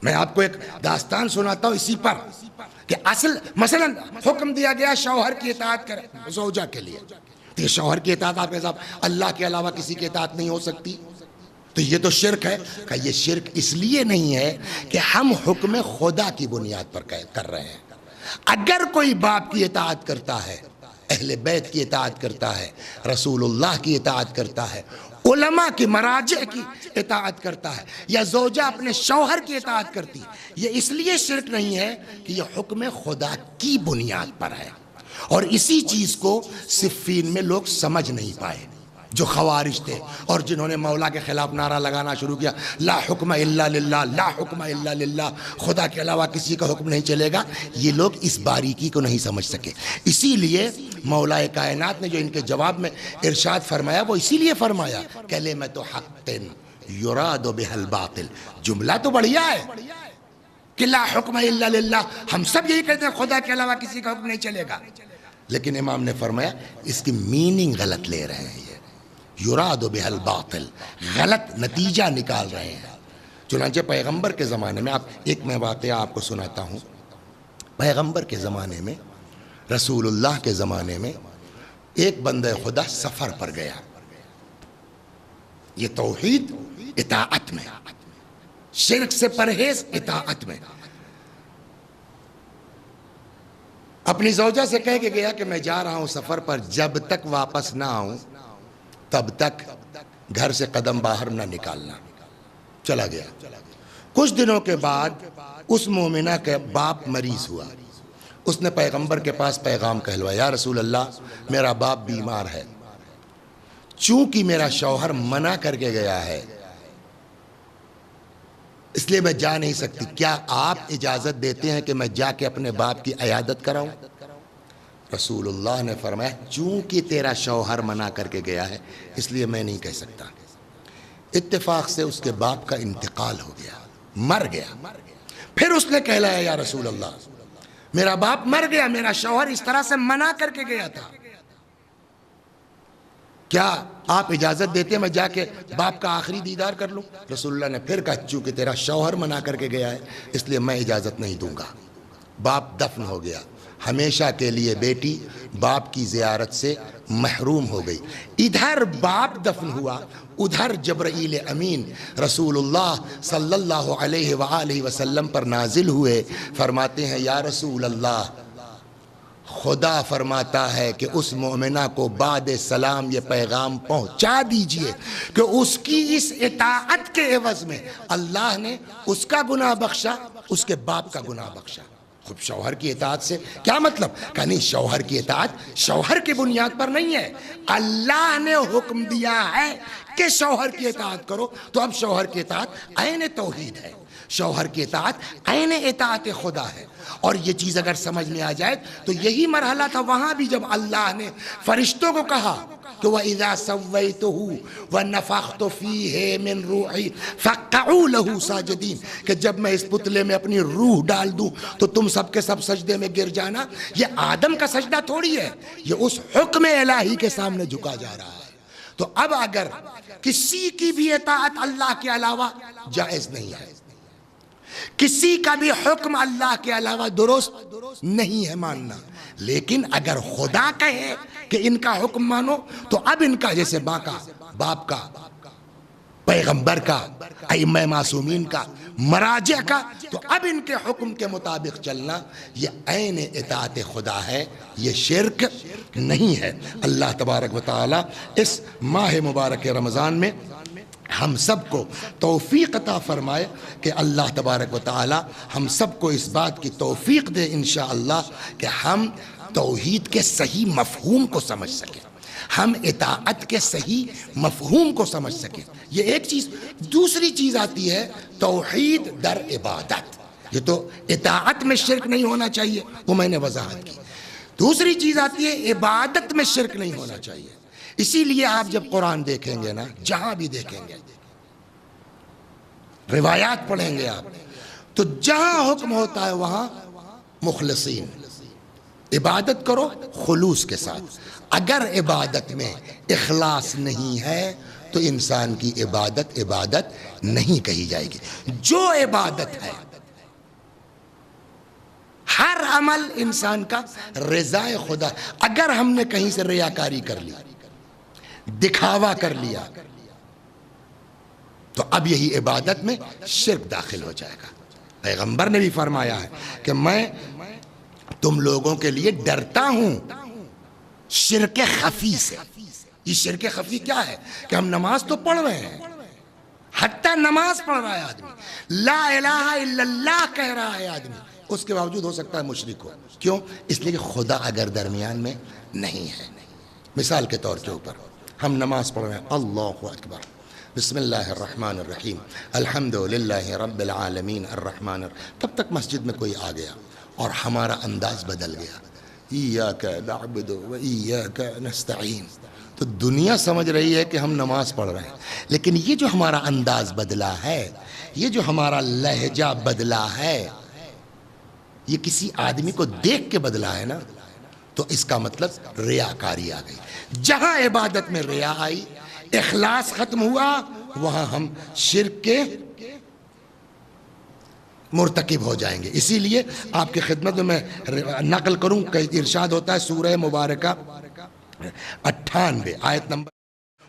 میں آپ کو ایک داستان سناتا ہوں اسی پر، کہ اصل مثلا حکم دیا گیا شوہر کی اطاعت کرے زوجہ کے لیے، تو یہ شوہر کی اطاعت آپ کے ساتھ اللہ کے علاوہ کسی کی اطاعت نہیں ہو سکتی، تو یہ تو شرک ہے۔ کہ یہ شرک اس لیے نہیں ہے کہ ہم حکم خدا کی بنیاد پر کر رہے ہیں۔ اگر کوئی باپ کی اطاعت کرتا ہے، اہل بیت کی اطاعت کرتا ہے، رسول اللہ کی اطاعت کرتا ہے، علماء کی مراجع کی اطاعت کرتا ہے، یا زوجہ اپنے شوہر کی اطاعت کرتی، یہ اس لیے شرک نہیں ہے کہ یہ حکم خدا کی بنیاد پر ہے۔ اور اسی چیز کو صفین میں لوگ سمجھ نہیں پائے، جو خوارج تھے اور جنہوں نے مولا کے خلاف نعرہ لگانا شروع کیا، لا حکم الا للہ، لا حکم الا للہ، خدا کے علاوہ کسی کا حکم نہیں چلے گا، یہ لوگ اس باریکی کو نہیں سمجھ سکے۔ اسی لیے مولا کائنات نے جو ان کے جواب میں ارشاد فرمایا وہ اسی لیے فرمایا کلمۃ حق یراد بها الباطل، جملہ تو بڑھیا ہے کہ لا حکم الا للہ، ہم سب یہی کہتے ہیں خدا کے علاوہ کسی کا حکم نہیں چلے گا، لیکن امام نے فرمایا اس کی میننگ غلط لے رہے ہیں، یراد بها الباطل، غلط نتیجہ نکال رہے ہیں۔ چنانچہ پیغمبر کے زمانے میں ایک میں واقعہ آپ کو سناتا ہوں، پیغمبر کے زمانے میں، رسول اللہ کے زمانے میں ایک بندہ خدا سفر پر گیا، یہ توحید اطاعت میں، شرک سے پرہیز اطاعت میں، اپنی زوجہ سے کہہ کے گیا کہ میں جا رہا ہوں سفر پر، جب تک واپس نہ آؤں تب تک گھر سے قدم باہر نہ نکالنا۔ چلا گیا، کچھ دنوں کے بعد اس مومنہ کے باپ مریض ہوا، اس نے پیغمبر کے پاس پیغام کہلوایا، یا رسول اللہ میرا باپ بیمار ہے، چونکہ میرا شوہر منع کر کے گیا ہے اس لیے میں جا نہیں سکتی، کیا آپ اجازت دیتے ہیں کہ میں جا کے اپنے باپ کی عیادت کراؤں؟ رسول اللہ نے فرمایا چونکہ تیرا شوہر منع کر کے گیا ہے اس لیے میں نہیں کہہ سکتا۔ اتفاق سے اس کے باپ کا انتقال ہو گیا، مر گیا۔ پھر اس نے کہلایا یا رسول اللہ میرا باپ مر گیا، میرا شوہر اس طرح سے منع کر کے گیا تھا، کیا آپ اجازت دیتے ہیں میں جا کے باپ کا آخری دیدار کر لوں؟ رسول اللہ نے پھر کہا چونکہ تیرا شوہر منع کر کے گیا ہے اس لیے میں اجازت نہیں دوں گا۔ باپ دفن ہو گیا، ہمیشہ کے لیے بیٹی باپ کی زیارت سے محروم ہو گئی۔ ادھر باپ دفن ہوا، ادھر جبرائیل امین رسول اللہ صلی اللہ علیہ وآلہ وسلم پر نازل ہوئے، فرماتے ہیں یا رسول اللہ خدا فرماتا ہے کہ اس مومنہ کو بعد سلام یہ پیغام پہنچا دیجئے کہ اس کی اس اطاعت کے عوض میں اللہ نے اس کا گناہ بخشا، اس کے باپ کا گناہ بخشا۔ خود شوہر کی اطاعت سے کیا مطلب؟ کہ نہیں، شوہر کی اطاعت شوہر کی بنیاد پر نہیں ہے، اللہ نے حکم دیا ہے کہ شوہر کی اطاعت کرو، تو اب شوہر کی اطاعت عین توحید ہے، شوہر کی اطاعت عین اطاعت خدا ہے۔ اور یہ چیز اگر سمجھ میں آ جائے تو یہی مرحلہ تھا وہاں بھی جب اللہ نے فرشتوں کو کہا کہ وَإِذَا سَوَّيْتُهُ وَنَفَخْتُ فِيهِ مِن رُوحِي فَقَعُوا لَهُ سَاجِدِينَ، کہ جب میں اس پتلے میں اپنی روح ڈال دوں تو تم سب کے سب سجدے میں گر جانا۔ یہ آدم کا سجدہ تھوڑی ہے، یہ اس حکم الہی کے سامنے جھکا جا رہا ہے۔ تو اب اگر کسی کی بھی اطاعت اللہ کے علاوہ جائز نہیں ہے، کسی کا بھی حکم اللہ کے علاوہ درست نہیں ہے ماننا، لیکن اگر خدا کہے کہ ان کا حکم مانو تو اب ان کا، جیسے ماں کا، باپ کا، پیغمبر کا، ائمہ معصومین کا، مراجع کا، تو اب ان کے حکم کے مطابق چلنا یہ عین اطاعت خدا ہے، یہ شرک نہیں ہے۔ اللہ تبارک و تعالی اس ماہ مبارک رمضان میں ہم سب کو توفیق عطا فرمائے کہ اللہ تبارک و تعالی ہم سب کو اس بات کی توفیق دے انشاءاللہ کہ ہم توحید کے صحیح مفہوم کو سمجھ سکیں، ہم اطاعت کے صحیح مفہوم کو سمجھ سکیں۔ یہ ایک چیز۔ دوسری چیز آتی ہے توحید در عبادت، یہ تو اطاعت میں شرک نہیں ہونا چاہیے، وہ میں نے وضاحت کی۔ دوسری چیز آتی ہے عبادت میں شرک نہیں ہونا چاہیے۔ اسی لیے آپ جب قرآن دیکھیں گے نا، جہاں بھی دیکھیں گے، روایات پڑھیں گے آپ، تو جہاں حکم ہوتا ہے وہاں مخلصین، عبادت کرو خلوص کے ساتھ۔ اگر عبادت میں اخلاص نہیں ہے تو انسان کی عبادت نہیں کہی جائے گی۔ جو عبادت ہے ہر عمل انسان کا رضا خدا. اگر ہم نے کہیں سے ریاکاری کر لی، دکھاوا کر لیا، تو اب یہی عبادت میں شرک داخل ہو جائے گا. پیغمبر نے بھی فرمایا ہے کہ میں تم لوگوں کے لیے ڈرتا ہوں شرک خفی سے. یہ شرک خفی کیا ہے؟ کہ ہم نماز تو پڑھ رہے ہیں، حتیٰ نماز پڑھ رہا ہے آدمی، لا الہ الا اللہ کہہ رہا ہے آدمی، اس کے باوجود ہو سکتا ہے مشرک ہو. کیوں؟ اس لیے کہ خدا اگر درمیان میں نہیں ہے. مثال کے طور کے اوپر ہم نماز پڑھ رہے ہیں، اللہ اکبر، بسم اللہ الرحمن الرحیم، الحمد للہ رب العالمین الرحمن الرحیم. تب تک مسجد میں کوئی آ گیا اور ہمارا انداز بدل گیا، ایاک نعبد و ایاک نستعین. تو دنیا سمجھ رہی ہے کہ ہم نماز پڑھ رہے ہیں، لیکن یہ جو ہمارا انداز بدلا ہے، یہ جو ہمارا لہجہ بدلا ہے، یہ کسی آدمی کو دیکھ کے بدلا ہے نا، تو اس کا مطلب ریاکاری آ گئی. جہاں عبادت میں ریا آئی، اخلاص ختم ہوا، وہاں ہم شرک کے مرتکب ہو جائیں گے. اسی لیے آپ کی خدمت میں نقل کروں کہ ارشاد ہوتا ہے سورہ مبارکہ 98 آیت نمبر،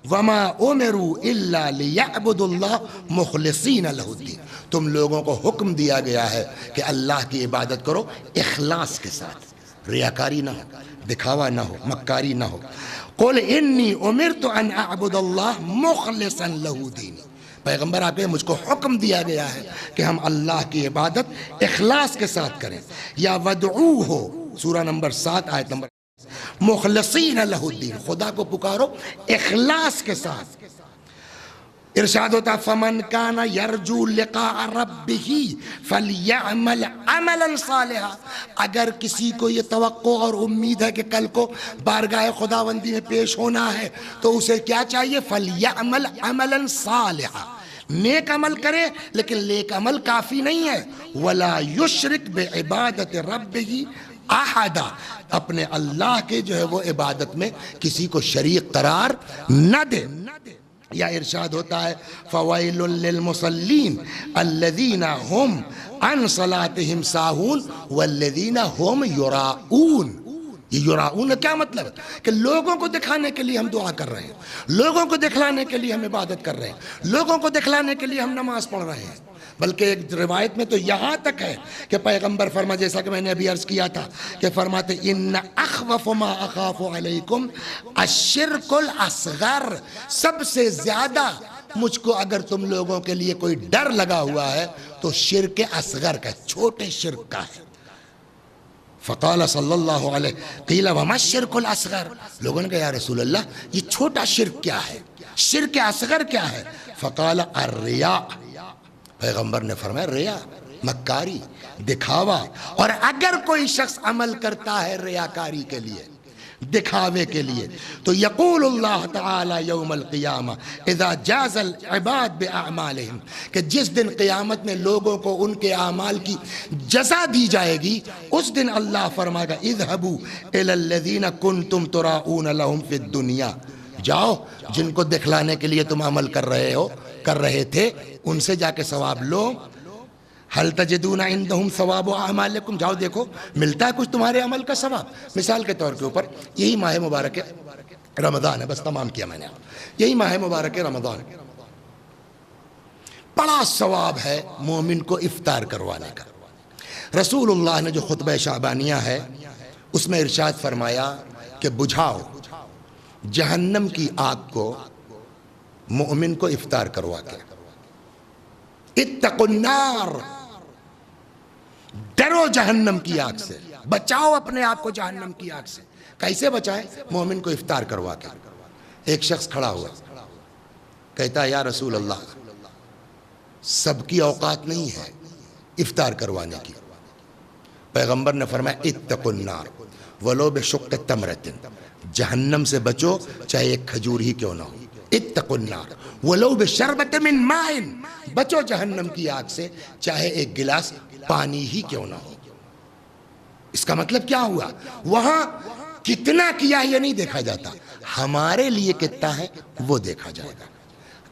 وَمَا أُمِرُوا إِلَّا لِيَعْبُدُوا اللَّهَ مُخْلِصِينَ لَهُ الدِّينَ. تم لوگوں کو حکم دیا گیا ہے کہ اللہ کی عبادت کرو اخلاص کے ساتھ، ریاکاری نہ ہو، دکھاوا نہ ہو، مکاری نہ ہو. قُلْ إِنِّي أُمِرْتُ أَنْ أَعْبُدَ اللَّهَ مُخْلِصًا لَهُ دِينِ. پیغمبر آپ کے مجھ کو حکم دیا گیا ہے کہ ہم اللہ کی عبادت اخلاص کے ساتھ کریں. یا وَدْعُوهُ سورہ نمبر 7 آیت نمبر، مخلصین لہ الدین، خدا کو پکارو اخلاص کے ساتھ. ارشاد ہوتا فمن کان یرجو لقاء ربہ فلیعمل عملا صالحا. اگر کسی کو یہ توقع اور امید ہے کہ کل کو بارگاہ خداوندی میں پیش ہونا ہے تو اسے کیا چاہیے؟ فلیعمل عملا صالحا، نیک عمل کرے. لیکن نیک عمل کافی نہیں ہے. ولا یشرک بعبادت ربہ احدا، اپنے اللہ کے جو ہے وہ عبادت میں کسی کو شریک قرار نہ دے. یا ارشاد ہوتا ہے فویل للمصلین الذین هم عن صلاتهم ساہون والذین هم یراؤون. یہ یراؤون کیا مطلب ہے؟ کہ لوگوں کو دکھانے کے لیے ہم دعا کر رہے ہیں، لوگوں کو دکھلانے کے لیے ہم عبادت کر رہے ہیں، لوگوں کو دکھلانے کے لیے ہم نماز پڑھ رہے ہیں. بلکہ ایک روایت میں تو یہاں تک ہے کہ پیغمبر فرما، جیسا کہ میں نے ابھی عرض کیا تھا کہ فرماتے ان اخوف ما اخاف علیکم الشرک الاصغر. سب سے زیادہ مجھ کو اگر تم لوگوں کے لیے کوئی ڈر لگا ہوا ہے تو شرک اصغر کا، چھوٹے شرک کا ہے. فقال صلی اللہ علیہ قیل وما الشرک الاصغر. لوگوں نے کہا یا رسول اللہ یہ چھوٹا شرک کیا ہے، شرک اصغر کیا ہے؟ فقال الریا. پیغمبر نے فرمایا ریا، مکاری، دکھاوا. اور اگر کوئی شخص عمل کرتا ہے ریاکاری کے لیے، دکھاوے کے لیے، تو یقول اللہ تعالی یوم القیامہ اذا جاز العباد باعمالہم، کہ جس دن قیامت میں لوگوں کو ان کے اعمال کی جزا دی جائے گی، اس دن اللہ فرمائے گا اذهبوا الی الذین کنتم تراؤون لهم فی الدنیا. جاؤ جن کو دکھلانے کے لیے تم عمل کر رہے تھے، ان سے جا کے ثواب لو. حل تجدون عندهم ثواب اعمالکم، جاؤ دیکھو ملتا ہے کچھ تمہارے عمل کا ثواب. مثال کے طور کے اوپر یہی ماہ مبارک رمضان ہے، بس تمام کیا میں نے، یہی ماہ مبارک رمضان، بڑا ثواب ہے مومن کو افطار کروانے کا. رسول اللہ نے جو خطبہ شعبانیہ ہے اس میں ارشاد فرمایا کہ بجھاؤ جہنم کی آگ کو مومن کو افطار کروا کے. اتقوا النار، ڈرو جہنم کی آگ سے، بچاؤ اپنے آپ کو جہنم کی آگ سے. کیسے بچائیں؟ مومن کو افطار کروا کے. ایک شخص کھڑا ہوا کہتا ہے یا رسول اللہ سب کی اوقات نہیں ہے افطار کروانے کی. پیغمبر نے فرمایا اتقوا النار ولو بشق تمرۃ، جہنم سے بچو چاہے ایک کھجور ہی کیوں نہ ہو. اتقوا النار ولو بشربۃ من ماء، بچو جہنم کی آگ سے چاہے ایک گلاس پانی ہی کیوں نہ ہو. اس کا مطلب کیا ہوا؟ وہاں کتنا کیا یہ نہیں دیکھا جاتا، ہمارے لیے کتنا ہے وہ دیکھا جائے گا.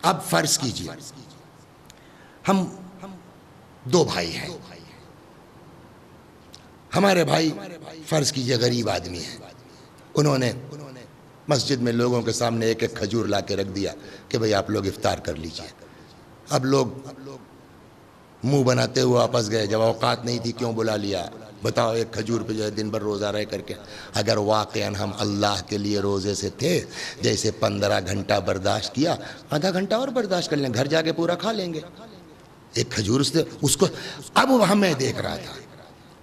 اب فرض کیجئے ہم دو بھائی ہیں، ہمارے بھائی فرض کیجئے غریب آدمی ہیں، انہوں نے مسجد میں لوگوں کے سامنے ایک ایک کھجور لا کے رکھ دیا کہ بھئی آپ لوگ افطار کر لیجئے۔ اب لوگ منہ بناتے ہوئے واپس گئے، جب اوقات نہیں تھی کیوں بلا لیا؟ بتاؤ ایک کھجور پہ جو ہے دن بھر روزہ رہ کر کے، اگر واقعاً ہم اللہ کے لیے روزے سے تھے، جیسے 15 گھنٹہ برداشت کیا، آدھا گھنٹہ اور برداشت کر لیں، گھر جا کے پورا کھا لیں گے۔ ایک کھجور سے اس کو اب وہاں میں دیکھ رہا تھا،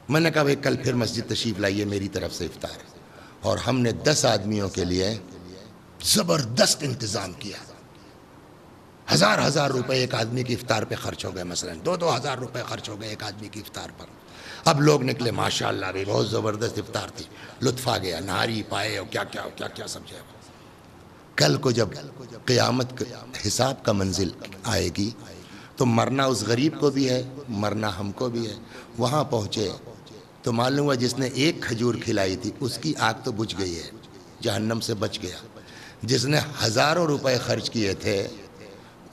میں نے کہا بھئی کل پھر مسجد تشریف لائیے، میری طرف سے افطار ہے۔ اور ہم نے 10 آدمیوں کے لیے زبردست انتظام کیا، ہزار روپے ایک آدمی کی افطار پہ خرچ ہو گئے، مثلا 2,000 روپے خرچ ہو گئے ایک آدمی کی افطار پر۔ اب لوگ نکلے، ماشاءاللہ بھی بہت زبردست افطار تھی، لطف آ گیا، نہاری پائے اور کیا کیا سمجھے۔ کل کو جب قیامت حساب کا منزل آئے گی تو مرنا اس غریب کو بھی ہے، مرنا ہم کو بھی ہے۔ وہاں پہنچے تو معلوم ہوا جس نے ایک کھجور کھلائی تھی اس کی آگ تو بجھ گئی ہے، جہنم سے بچ گیا۔ جس نے ہزاروں روپے خرچ کیے تھے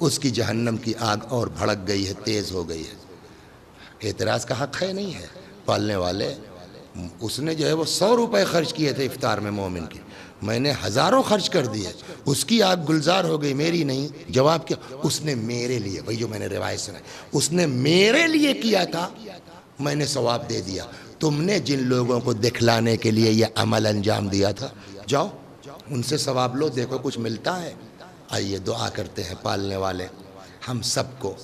اس کی جہنم کی آگ اور بھڑک گئی ہے، تیز ہو گئی ہے۔ اعتراض کا حق ہے نہیں ہے؟ پالنے والے اس نے جو ہے وہ 100 روپے خرچ کیے تھے افطار میں مومن کی، میں نے ہزاروں خرچ کر دیے، اس کی آگ گلزار ہو گئی، میری نہیں۔ جواب کیا؟ اس نے میرے لیے، وہی جو میں نے روایت سنا، اس نے میرے لیے کیا تھا، میں نے ثواب دے دیا۔ تم نے جن لوگوں کو دکھلانے کے لیے یہ عمل انجام دیا تھا، جاؤ ان سے ثواب لو، دیکھو کچھ ملتا ہے۔ آئیے دعا کرتے ہیں پالنے والے ہم سب کو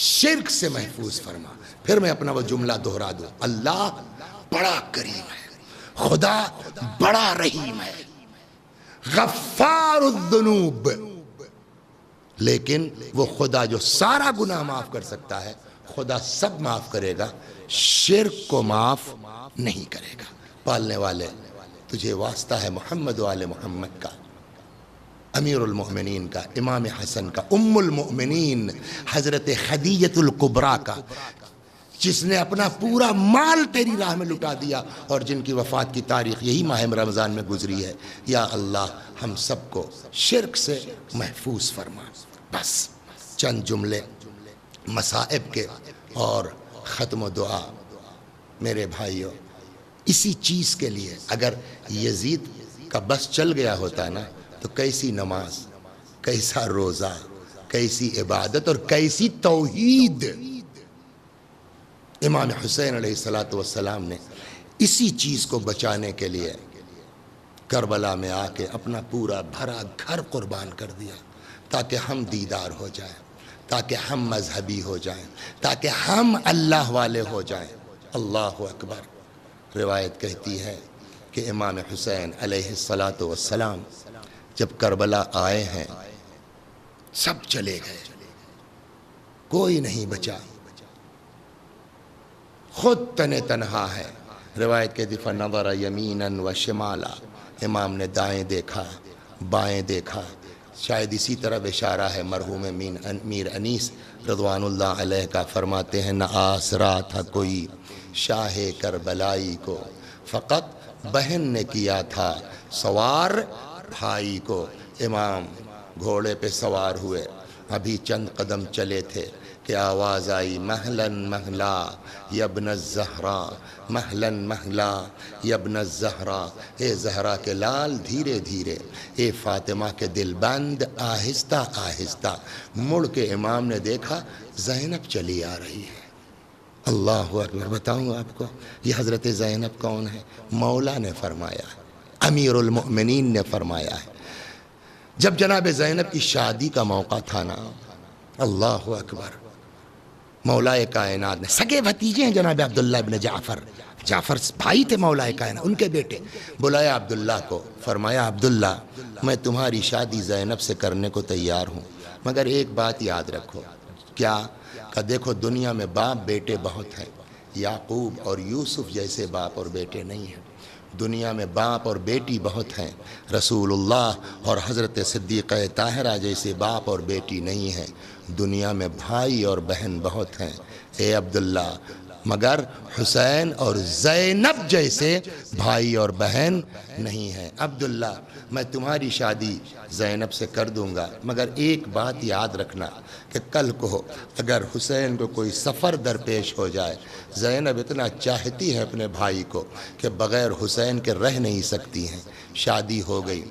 شرک سے محفوظ فرما۔ پھر میں اپنا وہ جملہ دہرا دوں، اللہ بڑا کریم ہے، خدا بڑا رحیم ہے، غفار الذنوب، لیکن وہ خدا جو سارا گناہ معاف کر سکتا ہے، خدا سب معاف کرے گا، شرک کو معاف نہیں کرے گا۔ پالنے والے تجھے واسطہ ہے محمد و آل محمد کا، امیر المؤمنین کا، امام حسن کا، ام المؤمنین حضرت خدیجہ الکبریٰ کا، جس نے اپنا پورا مال تیری راہ میں لٹا دیا اور جن کی وفات کی تاریخ یہی ماہ رمضان میں گزری ہے۔ یا اللہ ہم سب کو شرک سے محفوظ فرما۔ بس چند جملے مصائب کے اور ختم و دعا۔ میرے بھائیوں، اسی چیز کے لیے اگر یزید کا بس چل گیا ہوتا نا تو کیسی نماز، کیسا روزہ، کیسی عبادت اور کیسی توحید۔ امام حسین علیہ السلام نے اسی چیز کو بچانے کے لیے کربلا میں آ کے اپنا پورا بھرا گھر قربان کر دیا تاکہ ہم دیدار ہو جائیں، تاکہ ہم مذہبی ہو جائیں، تاکہ ہم اللہ والے ہو جائیں۔ اللہ اکبر۔ روایت کہتی ہے کہ امام حسین علیہ السلام جب کربلا آئے ہیں سب چلے گئے، کوئی نہیں بچا، خود تنہا ہے۔ روایت کہتی فنظر یمینا و شمالا، امام نے دائیں دیکھا بائیں دیکھا۔ شاید اسی طرح اشارہ ہے مرحوم میر انیس رضوان اللہ علیہ کا، فرماتے ہیں نہ آسرا تھا کوئی شاہ کربلائی کو، فقط بہن نے کیا تھا سوار بھائی کو۔ امام گھوڑے پہ سوار ہوئے، ابھی چند قدم چلے تھے کہ آواز آئی مہلاً مہلا یبن الزہرا، مہلاً مہلا یبن الزہرا، اے زہرا کے لال دھیرے دھیرے، اے فاطمہ کے دل بند آہستہ آہستہ۔ مڑ کے امام نے دیکھا زینب چلی آ رہی ہے۔ اللہ اکبر۔ بتاؤں آپ کو یہ حضرت زینب کون ہے؟ مولا نے فرمایا، امیر المؤمنین نے فرمایا ہے۔ جب جناب زینب کی شادی کا موقع تھا نا، اللہ اکبر، مولا کائنات نے، سگے بھتیجے ہیں جناب عبداللہ ابن جعفر، جعفر بھائی تھے مولا کائنات، ان کے بیٹے، بلایا عبداللہ کو، فرمایا عبداللہ میں تمہاری شادی زینب سے کرنے کو تیار ہوں، مگر ایک بات یاد رکھو۔ کیا؟ کہ دیکھو دنیا میں باپ بیٹے بہت ہیں، یعقوب اور یوسف جیسے باپ اور بیٹے نہیں ہیں، دنیا میں باپ اور بیٹی بہت ہیں، رسول اللہ اور حضرت صدیقہ طاہرہ جیسے باپ اور بیٹی نہیں ہیں، دنیا میں بھائی اور بہن بہت ہیں۔ اے عبداللہ مگر حسین اور زینب جیسے بھائی اور بہن نہیں ہیں۔ عبداللہ میں تمہاری شادی زینب سے کر دوں گا، مگر ایک بات یاد رکھنا کہ کل کو اگر حسین کو کوئی سفر درپیش ہو جائے، زینب اتنا چاہتی ہے اپنے بھائی کو کہ بغیر حسین کے رہ نہیں سکتی ہیں۔ شادی ہو گئی،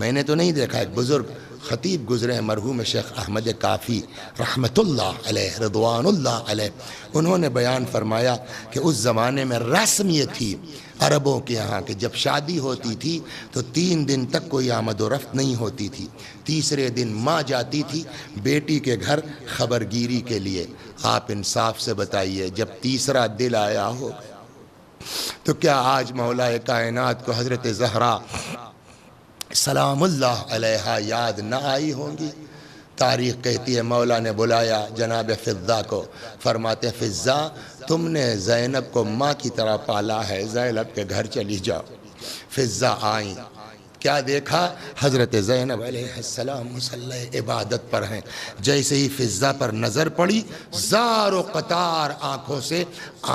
میں نے تو نہیں دیکھا، ایک بزرگ خطیب گزرے ہیں مرحوم شیخ احمد کافی رحمت اللہ علیہ رضوان اللہ علیہ، انہوں نے بیان فرمایا کہ اس زمانے میں رسم یہ تھی عربوں کے یہاں کہ جب شادی ہوتی تھی تو 3 دن تک کوئی آمد و رفت نہیں ہوتی تھی۔ تیسرے دن ماں جاتی تھی بیٹی کے گھر خبرگیری کے لیے۔ آپ انصاف سے بتائیے، جب تیسرا دل آیا ہو تو کیا آج مولا کائنات کو حضرت زہرا سلام اللہ علیہا یاد نہ آئی ہوں گی؟ تاریخ کہتی ہے مولا نے بلایا جناب فضہ کو، فرماتے فضہ تم نے زینب کو ماں کی طرح پالا ہے، زینب کے گھر چلی جاؤ۔ فضہ آئیں، کیا دیکھا؟ حضرت زینب علیہ السلام مصلی عبادت پر ہیں۔ جیسے ہی فضہ پر نظر پڑی، زار و قطار آنکھوں سے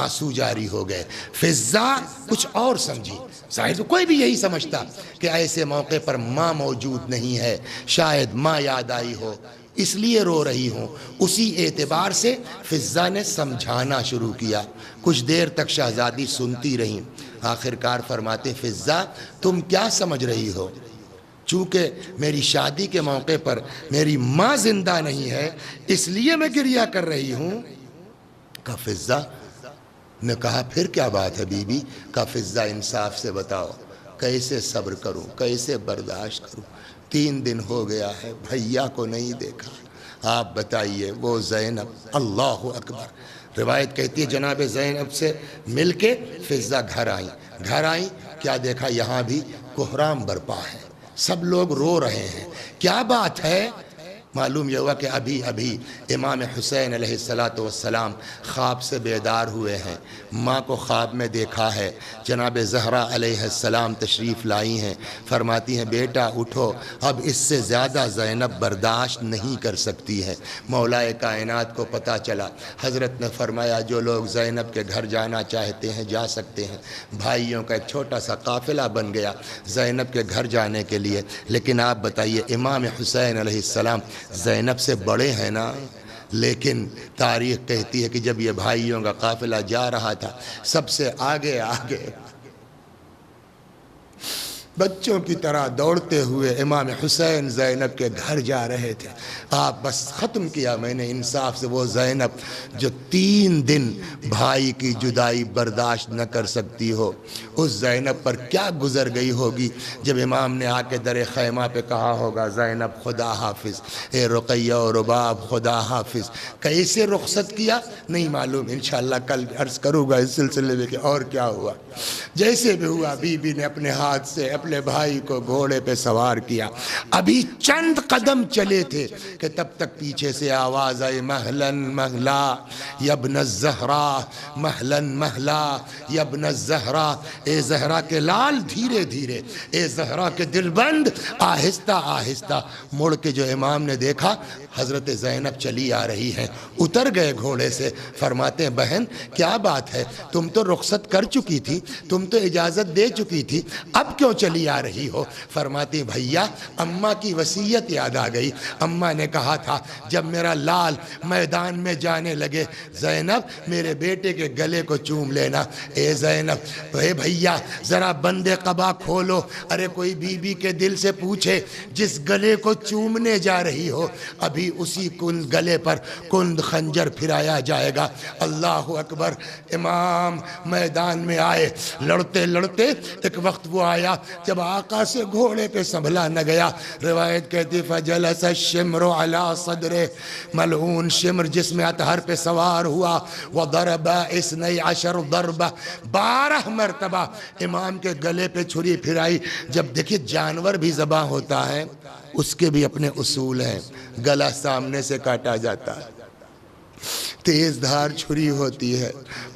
آنسو جاری ہو گئے۔ فضہ کچھ اور سمجھی، ظاہر تو کوئی بھی یہی سمجھتا کہ ایسے موقع پر ماں موجود نہیں ہے، شاید ماں یاد آئی ہو اس لیے رو رہی ہوں۔ اسی اعتبار سے فضہ نے سمجھانا شروع کیا۔ کچھ دیر تک شہزادی سنتی رہیں، آخر کار فرماتے فضہ تم کیا سمجھ رہی ہو؟ چونکہ میری شادی کے موقع پر میری ماں زندہ نہیں ہے اس لیے میں گریہ کر رہی ہوں۔ کہا فضہ نے کہا پھر کیا بات ہے بی بی؟ کہا فضہ انصاف سے بتاؤ کیسے صبر کروں، کیسے برداشت کروں؟ 3 دن ہو گیا ہے بھیا کو نہیں دیکھا، آپ بتائیے۔ وہ زینب، اللہ اکبر، روایت کہتی ہے جناب زینب سے مل کے فضہ گھر آئیں، کیا دیکھا یہاں بھی کوہرام برپا ہے، سب لوگ رو رہے ہیں۔ کیا بات ہے؟ معلوم یہ ہوا کہ ابھی امام حسین علیہ السلام خواب سے بیدار ہوئے ہیں، ماں کو خواب میں دیکھا ہے، جناب زہرا علیہ السلام تشریف لائی ہیں، فرماتی ہیں بیٹا اٹھو، اب اس سے زیادہ زینب برداشت نہیں کر سکتی ہے۔ مولا کائنات کو پتہ چلا، حضرت نے فرمایا جو لوگ زینب کے گھر جانا چاہتے ہیں جا سکتے ہیں۔ بھائیوں کا ایک چھوٹا سا قافلہ بن گیا زینب کے گھر جانے کے لیے۔ لیکن آپ بتائیے امام حسین علیہ السلام زینب سے بڑے ہیں نا، لیکن تاریخ کہتی ہے کہ جب یہ بھائیوں کا قافلہ جا رہا تھا سب سے آگے بچوں کی طرح دوڑتے ہوئے امام حسین زینب کے گھر جا رہے تھے۔ آپ بس ختم کیا میں نے انصاف سے، وہ زینب جو 3 دن بھائی کی جدائی برداشت نہ کر سکتی ہو، اس زینب پر کیا گزر گئی ہوگی جب امام نے آ کے در خیمہ پہ کہا ہوگا زینب خدا حافظ، اے رقیہ و رباب خدا حافظ۔ کیسے رخصت کیا نہیں معلوم، انشاءاللہ کل عرض کروں گا اس سلسلے میں کہ اور کیا ہوا۔ جیسے بھی ہوا بی بی نے اپنے ہاتھ سے اپنے بھائی کو گھوڑے پہ سوار کیا۔ ابھی چند قدم چلے تھے کہ تب تک پیچھے سے آواز آئی مہلن مہلا یبن الزہرا، مہلن مہلا یبن الزہرا، اے زہرا کے لال دھیرے دھیرے، اے زہرا کے دل بند آہستہ آہستہ۔ مڑ کے جو امام نے دیکھا حضرت زینب چلی آ رہی ہیں، اتر گئے گھوڑے سے، فرماتے ہیں بہن کیا بات ہے، تم تو رخصت کر چکی تھی، تم تو اجازت دے چکی تھی، اب کیوں چلی آ رہی ہو؟ فرماتی بھیا اماں کی وصیت یاد آ گئی، اماں نے کہا تھا جب میرا لال میدان میں جانے لگے زینب میرے بیٹے کے گلے کو چوم لینا۔ اے زینب، اے بھیا ذرا بند قبا کھولو، ارے کوئی بی بی کے دل سے پوچھے جس گلے کو چومنے جا رہی ہو ابھی اسی کند گلے پر کند خنجر پھرایا جائے گا۔ اللہ اکبر۔ امام میدان میں آئے، لڑتے لڑتے ایک وقت وہ آیا جب آقا سے گھوڑے پہ سنبھلا نہ گیا۔ روایت کہتی فجلس الشمر علی صدر، ملعون شمر جس میں اطہر پہ سوار ہوا، وضرب 12 ضربہ، 12 مرتبہ امام کے گلے پہ چھری پھرائی۔ جب دیکھیے جانور بھی ذبح ہوتا ہے اس کے بھی اپنے اصول ہیں، گلا سامنے سے کاٹا جاتا ہے، تیز دھار چھری ہوتی ہے،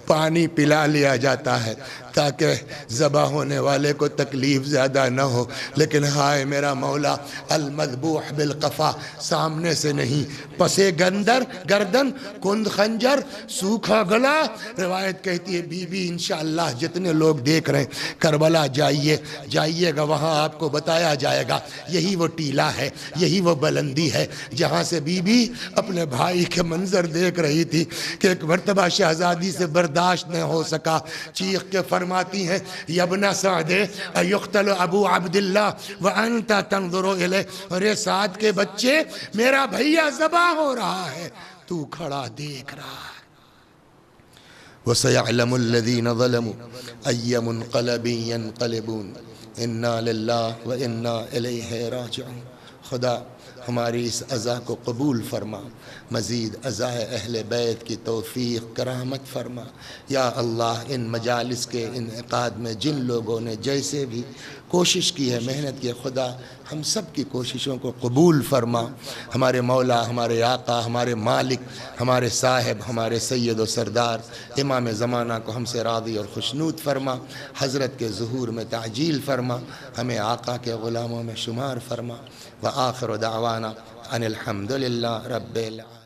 پانی پلا لیا جاتا ہے تاکہ ذبح ہونے والے کو تکلیف زیادہ نہ ہو. لیکن ہائے میرا مولا، المذبوح بالقفا، سامنے سے نہیں، پسے گردن، کند خنجر، سوکھا گلا. روایت کہتی ہے بی بی انشاءاللہ جتنے لوگ دیکھ رہے ہیں کربلا جائیے گا، وہاں آپ کو بتایا جائے گا یہی وہ ٹیلا ہے، یہی وہ بلندی ہے جہاں سے بی بی اپنے بھائی کے منظر دیکھ رہی تھی کہ ایک مرتبہ شہزادی سے برداشت نہ ہو سکا، چیخ کے فرماتی ہیں یبن سعد ایقتل ابو عبداللہ وانت تنظر الیہ، ارے سعد کے بچے میرا بھیا ذبح ہو رہا ہے، تو کھڑا دیکھ رہا ہے. وَسَيَعْلَمُ الَّذِينَ ظَلَمُوا أَيَّ مُنْقَلَبٍ يَنْقَلِبُونَ اِنَّا لِلَّهِ وَإِنَّا إِلَيْهِ رَاجِعُونَ. خدا ہماری اس عزا کو قبول فرما، مزید عزائے اہل بیت کی توفیق کرامت فرما. یا اللہ ان مجالس کے انعقاد میں جن لوگوں نے جیسے بھی کوشش کی ہے، محنت کی ہے، خدا ہم سب کی کوششوں کو قبول فرما. ہمارے مولا، ہمارے آقا، ہمارے مالک، ہمارے صاحب، ہمارے سید و سردار امام زمانہ کو ہم سے راضی اور خوشنود فرما. حضرت کے ظہور میں تعجیل فرما، ہمیں آقا کے غلاموں میں شمار فرما. وآخر دعوانا ان الحمد للہ رب العالمین.